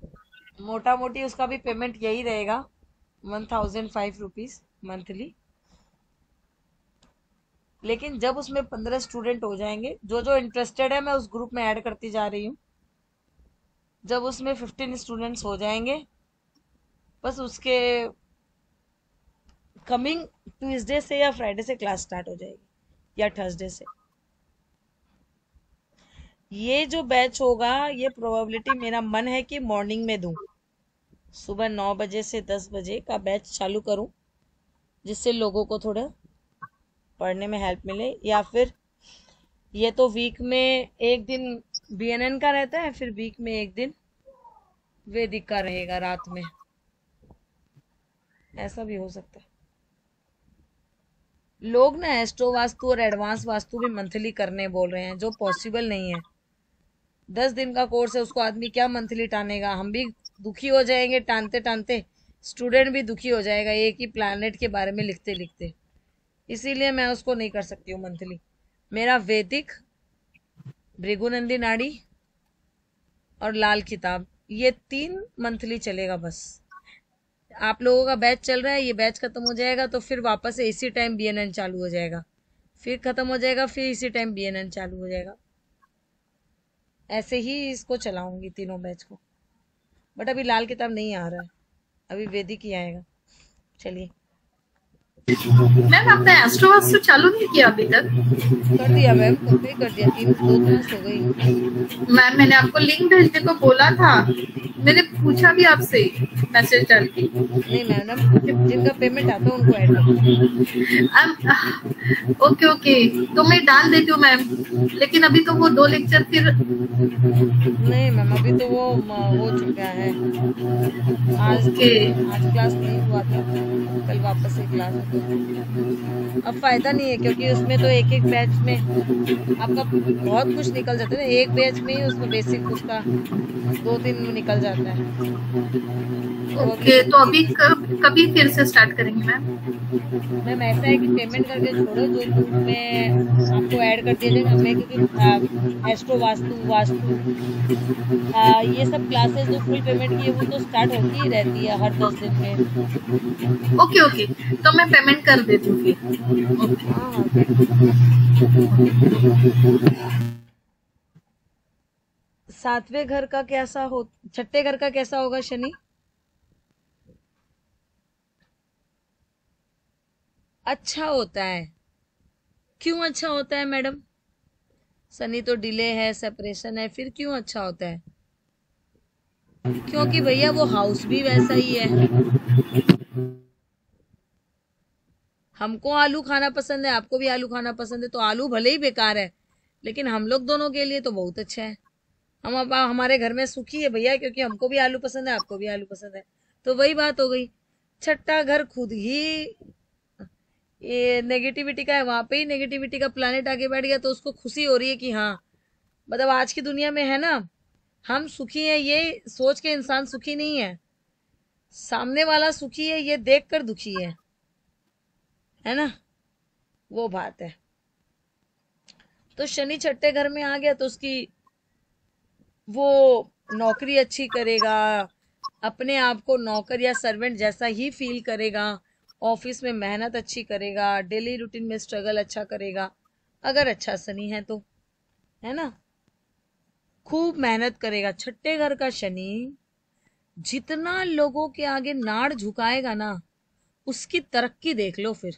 मोटा मोटी उसका भी पेमेंट यही रहेगा, 1005 रुपीज मंथली। लेकिन जब उसमें 15 स्टूडेंट हो जाएंगे, जो जो इंटरेस्टेड है मैं उस ग्रुप में ऐड करती जा रही हूँ। जब उसमें 15 स्टूडेंट्स हो जाएंगे, बस उसके कमिंग ट्यूसडे से या फ्राइडे से क्लास स्टार्ट हो जाएगी, या थर्सडे से। ये जो बैच होगा, ये प्रोबेबिलिटी मेरा मन है कि मॉर्निंग में दूं, सुबह 9 बजे से 10 बजे का बैच चालू करूं, जिससे लोगों को थोड़ा पढ़ने में हेल्प मिले। या फिर ये तो वीक में एक दिन बीएनएन का रहता है, फिर वीक में एक दिन वैदिक का रहेगा रात में, ऐसा भी हो सकता है। लोग ना एस्ट्रो वास्तु और एडवांस वास्तु भी मंथली करने बोल रहे हैं, जो पॉसिबल नहीं है। 10 दिन का कोर्स है, उसको आदमी क्या मंथली टानेगा? हम भी दुखी हो जाएंगे टानते टानते, स्टूडेंट भी दुखी हो जाएगा एक ही प्लैनेट के बारे में लिखते लिखते। इसीलिए मैं उसको नहीं कर सकती हूँ मंथली। मेरा वैदिक, भृगुनंदी नाड़ी और लाल किताब, ये 3 मंथली चलेगा बस। आप लोगों का बैच चल रहा है, ये बैच खत्म हो जाएगा तो फिर वापस से इसी टाइम बीएनएन चालू हो जाएगा, फिर खत्म हो जाएगा, फिर इसी टाइम बीएनएन चालू हो जाएगा। ऐसे ही इसको चलाऊंगी तीनों बैच को। बट अभी लाल किताब नहीं आ रहा है, अभी वैदिक ही आएगा। चलिए। मैम आपने एस्ट्रो वास्तु चालू नहीं किया अभी तक? कर दिया मैम, कब भी कर दिया, 2 क्लास हो गई। मैम मैंने आपको लिंक भेजने को बोला था, मैंने पूछा भी आपसे मैसेज डाल के। नहीं मैडम, जिनका पेमेंट आता है उनको ऐड कर। ओके ओके, तो मैं डाल देती हूँ मैम, लेकिन अभी तो वो 2 लेक्चर फिर नहीं मैम, अभी तो वो हो चुका है। आज क्लास नहीं हुआ था, कल वापस से क्लास होगा। अब फायदा नहीं है, क्योंकि उसमें तो एक एक बैच में आपका बहुत कुछ निकल जाता है ना। एक बैच में ही उसमें बेसिक उसका 2-3 निकल जाता है। ओके, तो अभी कभी फिर से स्टार्ट करेंगे मैम? मैम ऐसा है कि पेमेंट करके छोड़ो, जो ग्रुप में आपको ऐड कर दिया जाएगा। मैं क्योंकि एस्ट्रो वास्तु ये सब क्लासेस जो फुल पेमेंट की है वो तो स्टार्ट होती ही रहती है हर 10 दिन में। ओके ओके, तो मैं पेमेंट कर देती हूँ फिर। सातवें घर का कैसा हो, छठे घर का कैसा होगा शनि? अच्छा होता है। क्यों अच्छा होता है मैडम? शनि तो डिले है, सेपरेशन है, फिर क्यों अच्छा होता है? क्योंकि भैया वो हाउस भी वैसा ही है। हमको आलू खाना पसंद है, आपको भी आलू खाना पसंद है, तो आलू भले ही बेकार है, लेकिन हम लोग दोनों के लिए तो बहुत अच्छा है। हम अब हमारे घर में सुखी है भैया, क्योंकि हमको भी आलू पसंद है, आपको भी आलू पसंद है। तो वही बात हो गई। छठा घर खुद ही ये नेगेटिविटी का है, वहां पे ही नेगेटिविटी का प्लानेट आगे बैठ गया, तो उसको खुशी हो रही है कि हाँ, मतलब आज की दुनिया में है ना, हम सुखी हैं ये सोच के इंसान सुखी नहीं है, सामने वाला सुखी है ये देख कर दुखी है। है ना, वो बात है। तो शनि छठे घर में आ गया तो उसकी वो नौकरी अच्छी करेगा, अपने आप को नौकर या सर्वेंट जैसा ही फील करेगा, ऑफिस में मेहनत अच्छी करेगा, डेली रूटीन में स्ट्रगल अच्छा करेगा, अगर अच्छा शनि है तो, है ना, खूब मेहनत करेगा। छठे घर का शनि जितना लोगों के आगे नाड़ झुकाएगा ना, उसकी तरक्की देख लो फिर।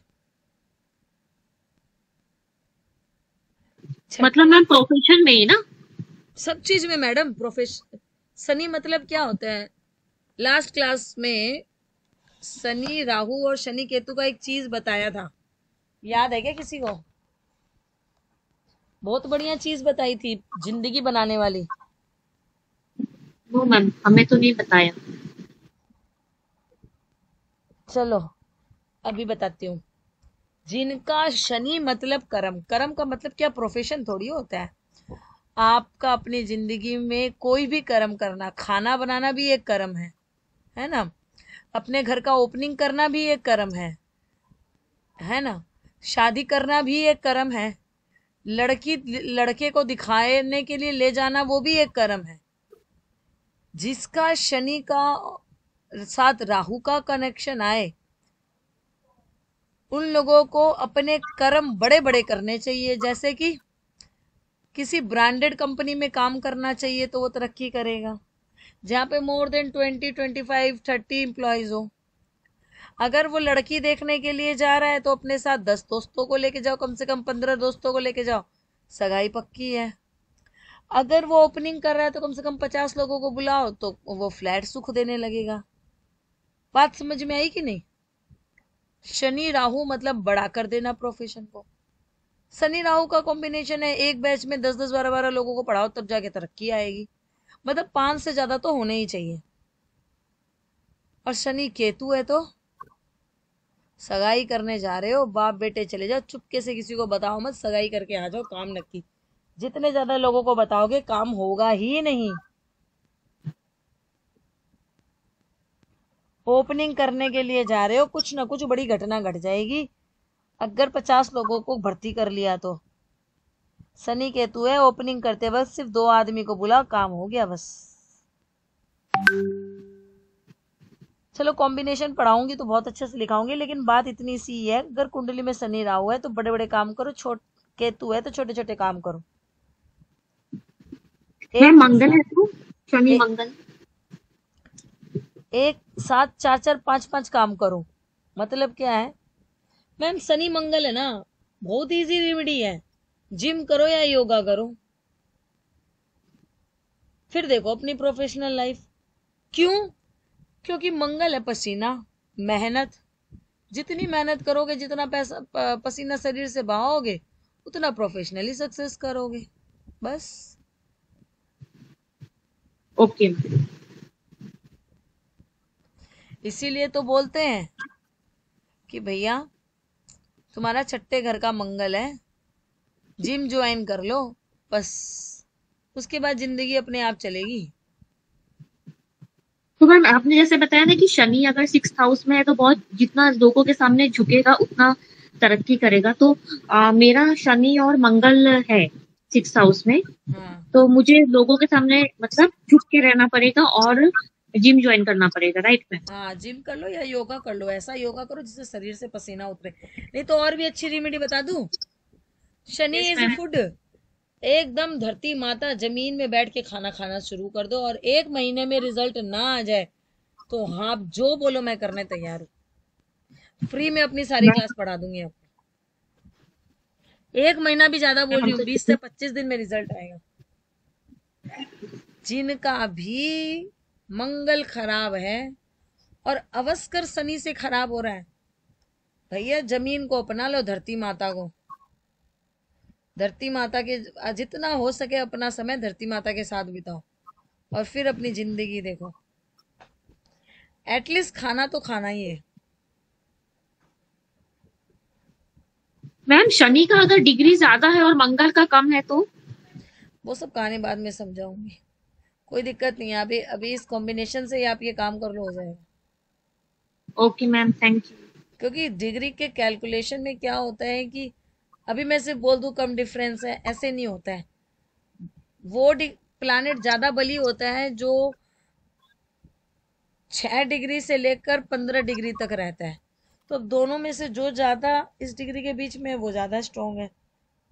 मतलब मैम प्रोफेशन में ही ना? सब चीज में मैडम, प्रोफेशन। शनि मतलब क्या होता है, लास्ट क्लास में शनि राहु और शनि केतु का एक चीज बताया था, याद है क्या किसी को? बहुत बढ़िया चीज बताई थी, जिंदगी बनाने वाली। वो मैम हमें तो नहीं बताया। चलो अभी बताती हूँ। जिनका शनि मतलब कर्म, कर्म का मतलब क्या, प्रोफेशन थोड़ी होता है। आपका अपनी जिंदगी में कोई भी कर्म करना, खाना बनाना भी एक कर्म है ना, अपने घर का ओपनिंग करना भी एक कर्म है ना, शादी करना भी एक कर्म है, लड़की लड़के को दिखाने के लिए ले जाना वो भी एक कर्म है। जिसका शनि का साथ राहु का कनेक्शन आए, उन लोगों को अपने कर्म बड़े बड़े करने चाहिए। जैसे कि किसी ब्रांडेड कंपनी में काम करना चाहिए तो वो तरक्की करेगा, जहां पे मोर देन 20, 25, 30 एम्प्लॉयज हो। अगर वो लड़की देखने के लिए जा रहा है तो अपने साथ 10 दोस्तों को लेके जाओ, कम से कम 15 दोस्तों को लेके जाओ, सगाई पक्की है। अगर वो ओपनिंग कर रहा है तो कम से कम 50 लोगों को बुलाओ, तो वो फ्लैट सुख देने लगेगा। बात समझ में आई कि नहीं? शनि राहु मतलब बड़ा कर देना प्रोफेशन को। शनि राहु का कॉम्बिनेशन है, एक बैच में 10-10, 12-12 लोगों को पढ़ाओ तब जाके तरक्की आएगी। मतलब 5 से ज्यादा तो होने ही चाहिए। और शनि केतु है तो सगाई करने जा रहे हो, बाप बेटे चले जाओ, चुपके से किसी को बताओ मत, सगाई करके आ जाओ, काम नक्की। जितने ज्यादा लोगों को बताओगे काम होगा ही नहीं। ओपनिंग करने के लिए जा रहे हो, कुछ ना कुछ बड़ी घटना घट जाएगी। अगर 50 लोगों को भर्ती कर लिया तो शनि केतु है, ओपनिंग करते वक्त सिर्फ 2 आदमी को बुलाओ, काम हो गया बस। चलो कॉम्बिनेशन पढ़ाऊंगी तो बहुत अच्छे से लिखाऊंगी, लेकिन बात इतनी सी है, अगर कुंडली में शनि राहु है तो बड़े बड़े काम करो, छोट केतु है तो छोटे छोटे काम करो। मैम मंगल है तो शनि मंगल एक साथ 4-4, 5-5 काम करो। मतलब क्या है मैम, शनि मंगल है ना, बहुत इजी रेमेडी है। जिम करो या योगा करो, फिर देखो अपनी प्रोफेशनल लाइफ। क्यों? क्योंकि मंगल है पसीना, मेहनत। जितनी मेहनत करोगे, जितना पैसा पसीना शरीर से बहाओगे, उतना प्रोफेशनली सक्सेस करोगे, बस। ओके। इसीलिए तो बोलते हैं कि भैया तुम्हारा छठे घर का मंगल है, जिम ज्वाइन कर लो, बस उसके बाद जिंदगी अपने आप चलेगी। तो मैम आपने जैसे बताया ना कि शनि अगर 6th हाउस में है तो बहुत जितना लोगों के सामने झुकेगा उतना तरक्की करेगा। तो मेरा शनि और मंगल है 6th हाउस में, हाँ तो मुझे लोगों के सामने मतलब झुक के रहना पड़ेगा और जिम ज्वाइन करना पड़ेगा, राइट मैम? हाँ, जिम कर लो या योगा कर लो, ऐसा योगा करो जिससे शरीर से पसीना उतरे। नहीं तो और भी अच्छी रेमेडी बता दूं, Shani yes is ma'am. Food. एकदम धरती माता जमीन में बैठ के खाना खाना शुरू कर दो, और 1 महीने में रिजल्ट ना आ जाए तो हाँ, आप जो बोलो मैं करने तैयार हूँ। फ्री में अपनी सारी क्लास पढ़ा दूंगी आपको। 1 महीना भी ज्यादा बोल रही हम हूँ, तो 20 से 25 दिन में रिजल्ट आएगा। जिनका भी मंगल खराब है और अवस्कर शनि से खराब हो रहा है, भैया जमीन को अपना लो, धरती माता को। धरती माता के जितना हो सके अपना समय धरती माता के साथ बिताओ, और फिर अपनी जिंदगी देखो। एटलीस्ट खाना तो खाना ही है। मैम शनि का अगर डिग्री ज्यादा है और मंगल का कम है तो? वो सब कहानी बाद में समझाऊंगी, कोई दिक्कत नहीं है। अभी अभी इस कॉम्बिनेशन से ही आप ये काम कर लो, हो जाएगा। Okay ma'am, thank you. क्योंकि डिग्री के कैलकुलेशन में क्या होता है कि अभी मैं सिर्फ बोल दूं कम डिफरेंस है, ऐसे नहीं होता है। वो प्लानेट ज्यादा बली होता है जो 6 डिग्री से लेकर 15 डिग्री तक रहता है। तो अब दोनों में से जो ज्यादा इस डिग्री के बीच में है वो ज्यादा स्ट्रांग है,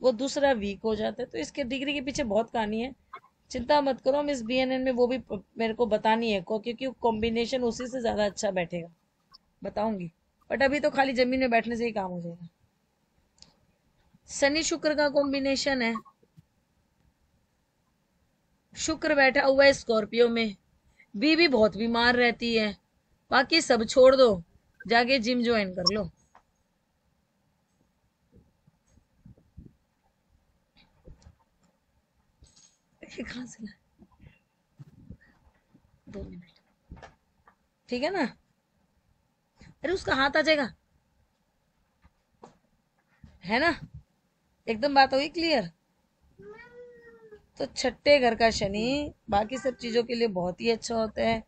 वो दूसरा वीक हो जाता है। तो इसके डिग्री के पीछे बहुत कहानी है, चिंता मत करो। हम इस BNN में वो भी मेरे को बतानी है क्योंकि कॉम्बिनेशन उसी से ज्यादा अच्छा बैठेगा, बताऊंगी। बट अभी तो खाली जमीन में बैठने से ही काम हो जाएगा। शनि शुक्र का कॉम्बिनेशन है, शुक्र बैठा हुआ है स्कॉर्पियो में। बीवी बहुत बीमार रहती है, बाकी सब छोड़ दो, जाके जिम ज्वाइन कर लो। कहाँ से 2 मिनट, ठीक है ना? अरे उसका हाथ आ जाएगा, है ना? एकदम बात होगी क्लियर। तो छठे घर का शनि बाकी सब चीजों के लिए बहुत ही अच्छा होता है,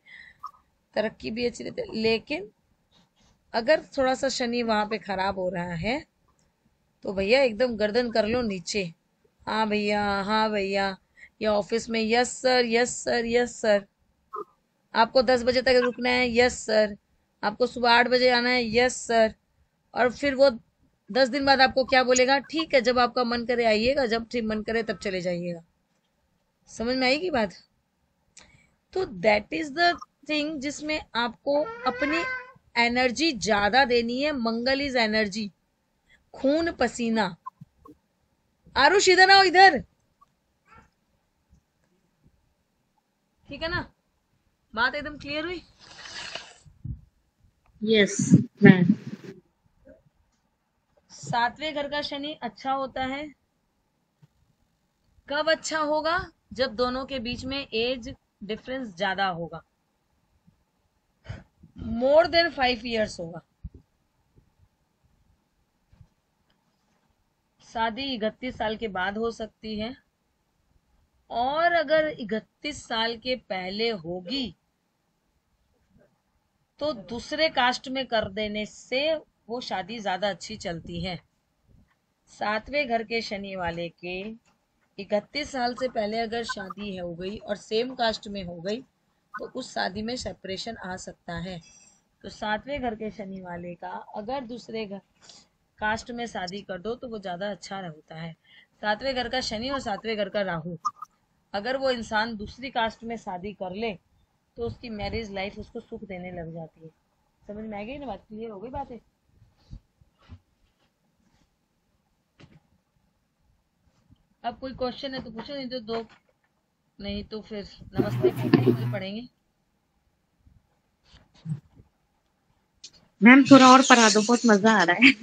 तरक्की भी अच्छी रहती है। लेकिन अगर थोड़ा सा शनि वहां पे खराब हो रहा है तो भैया एकदम गर्दन कर लो नीचे, हाँ भैया, हाँ भैया, या ऑफिस में yes sir, yes sir, yes sir. आपको 10 बजे तक रुकना है, यस सर। आपको सुबह 8 बजे आना है, यस सर। और फिर वो 10 दिन बाद आपको क्या बोलेगा? ठीक है, जब आपका मन करे आइएगा, जब ठीक मन करे तब चले जाइएगा। समझ में आएगी बात? तो दैट इज द थिंग जिसमें आपको अपनी एनर्जी ज्यादा देनी है। मंगल इज एनर्जी, खून पसीना। आरुष इधर आओ, इधर, ठीक है ना? बात एकदम क्लियर हुई? Yes ma'am. 7वें घर का शनि अच्छा होता है। कब अच्छा होगा? जब दोनों के बीच में एज डिफरेंस ज्यादा होगा, मोर देन 5 इयर्स होगा। शादी 31 साल के बाद हो सकती है, और अगर 31 साल के पहले होगी तो दूसरे कास्ट में कर देने से वो शादी ज्यादा अच्छी चलती है। 7वें घर के शनि वाले के 31 साल से पहले अगर शादी हो गई और सेम कास्ट में हो गई तो उस शादी में सेपरेशन आ सकता है। तो 7वें घर के शनि वाले का अगर दूसरे घर कास्ट में शादी कर दो तो वो ज्यादा अच्छा होता है। 7वें घर का शनि और 7वें घर का राहु, अगर वो इंसान दूसरी कास्ट में शादी कर ले तो उसकी मैरिज लाइफ उसको सुख देने लग जाती है। समझ में आ गई ना बात? क्लियर हो गई बातें? अब कोई क्वेश्चन है तो पूछो, नहीं तो दो, नहीं तो फिर नमस्ते पढ़ेंगे। मैम थोड़ा और पढ़ा दो, बहुत मजा आ रहा है।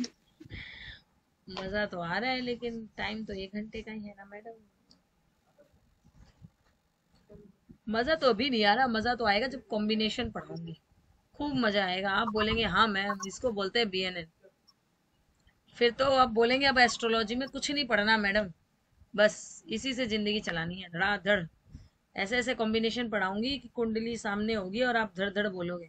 मजा तो आ रहा है लेकिन टाइम तो 1 घंटे का ही है ना मैडम। मजा तो अभी नहीं आ रहा, मजा तो आएगा जब कॉम्बिनेशन पढ़ाऊंगी, खूब मजा आएगा। आप बोलेंगे हाँ मैम इसको बोलते हैं BNN। फिर तो आप बोलेंगे अब एस्ट्रोलॉजी में कुछ नहीं पढ़ना मैडम, बस इसी से जिंदगी चलानी है, धड़ाधड़। ऐसे ऐसे कॉम्बिनेशन पढ़ाऊंगी कि कुंडली सामने होगी और आप धड़ धड़ बोलोगे।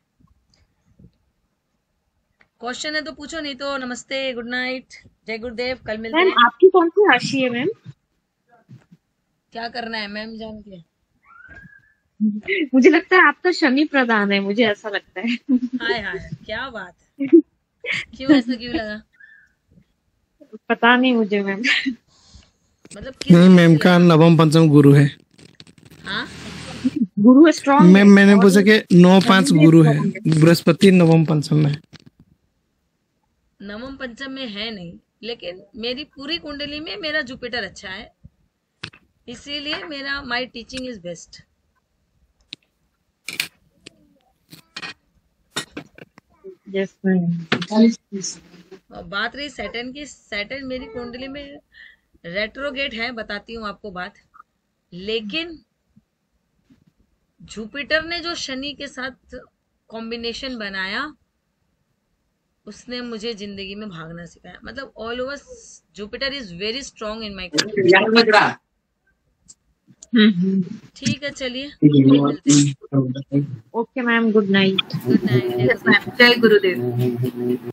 क्वेश्चन है तो पूछो, नहीं तो नमस्ते, गुड नाइट, जय गुरुदेव, कल मिलते हैं। मैम आपकी कौन सी राशि है मैम? क्या करना है मैम जान के? मुझे लगता है आपका शनि प्रधान है, मुझे ऐसा लगता है। हाय हाय, क्या बात है, क्यों ऐसा क्यों लगा? पता नहीं मुझे मैम। मतलब नहीं, मैम का नवम पंचम गुरु है। हाँ गुरु स्ट्रॉन्ग। मैम मैंने पूछा कि 9-5 गुरु है, बृहस्पति नवम पंचम में। नवम पंचम में है नहीं, लेकिन मेरी पूरी कुंडली में मेरा जुपिटर अच्छा है, इसीलिए मेरा my teaching is best. Yes ma'am. और बात रही सैटर्न की, सैटर्न मेरी कुंडली में रेट्रोगेट है, बताती हूँ आपको बात। लेकिन जुपिटर ने जो शनि के साथ कॉम्बिनेशन बनाया उसने मुझे जिंदगी में भागना सिखाया। मतलब all over Jupiter is very strong in my. ठीक है, चलिए मिलते हैं। Okay ma'am, good night. Good night, जय गुरुदेव।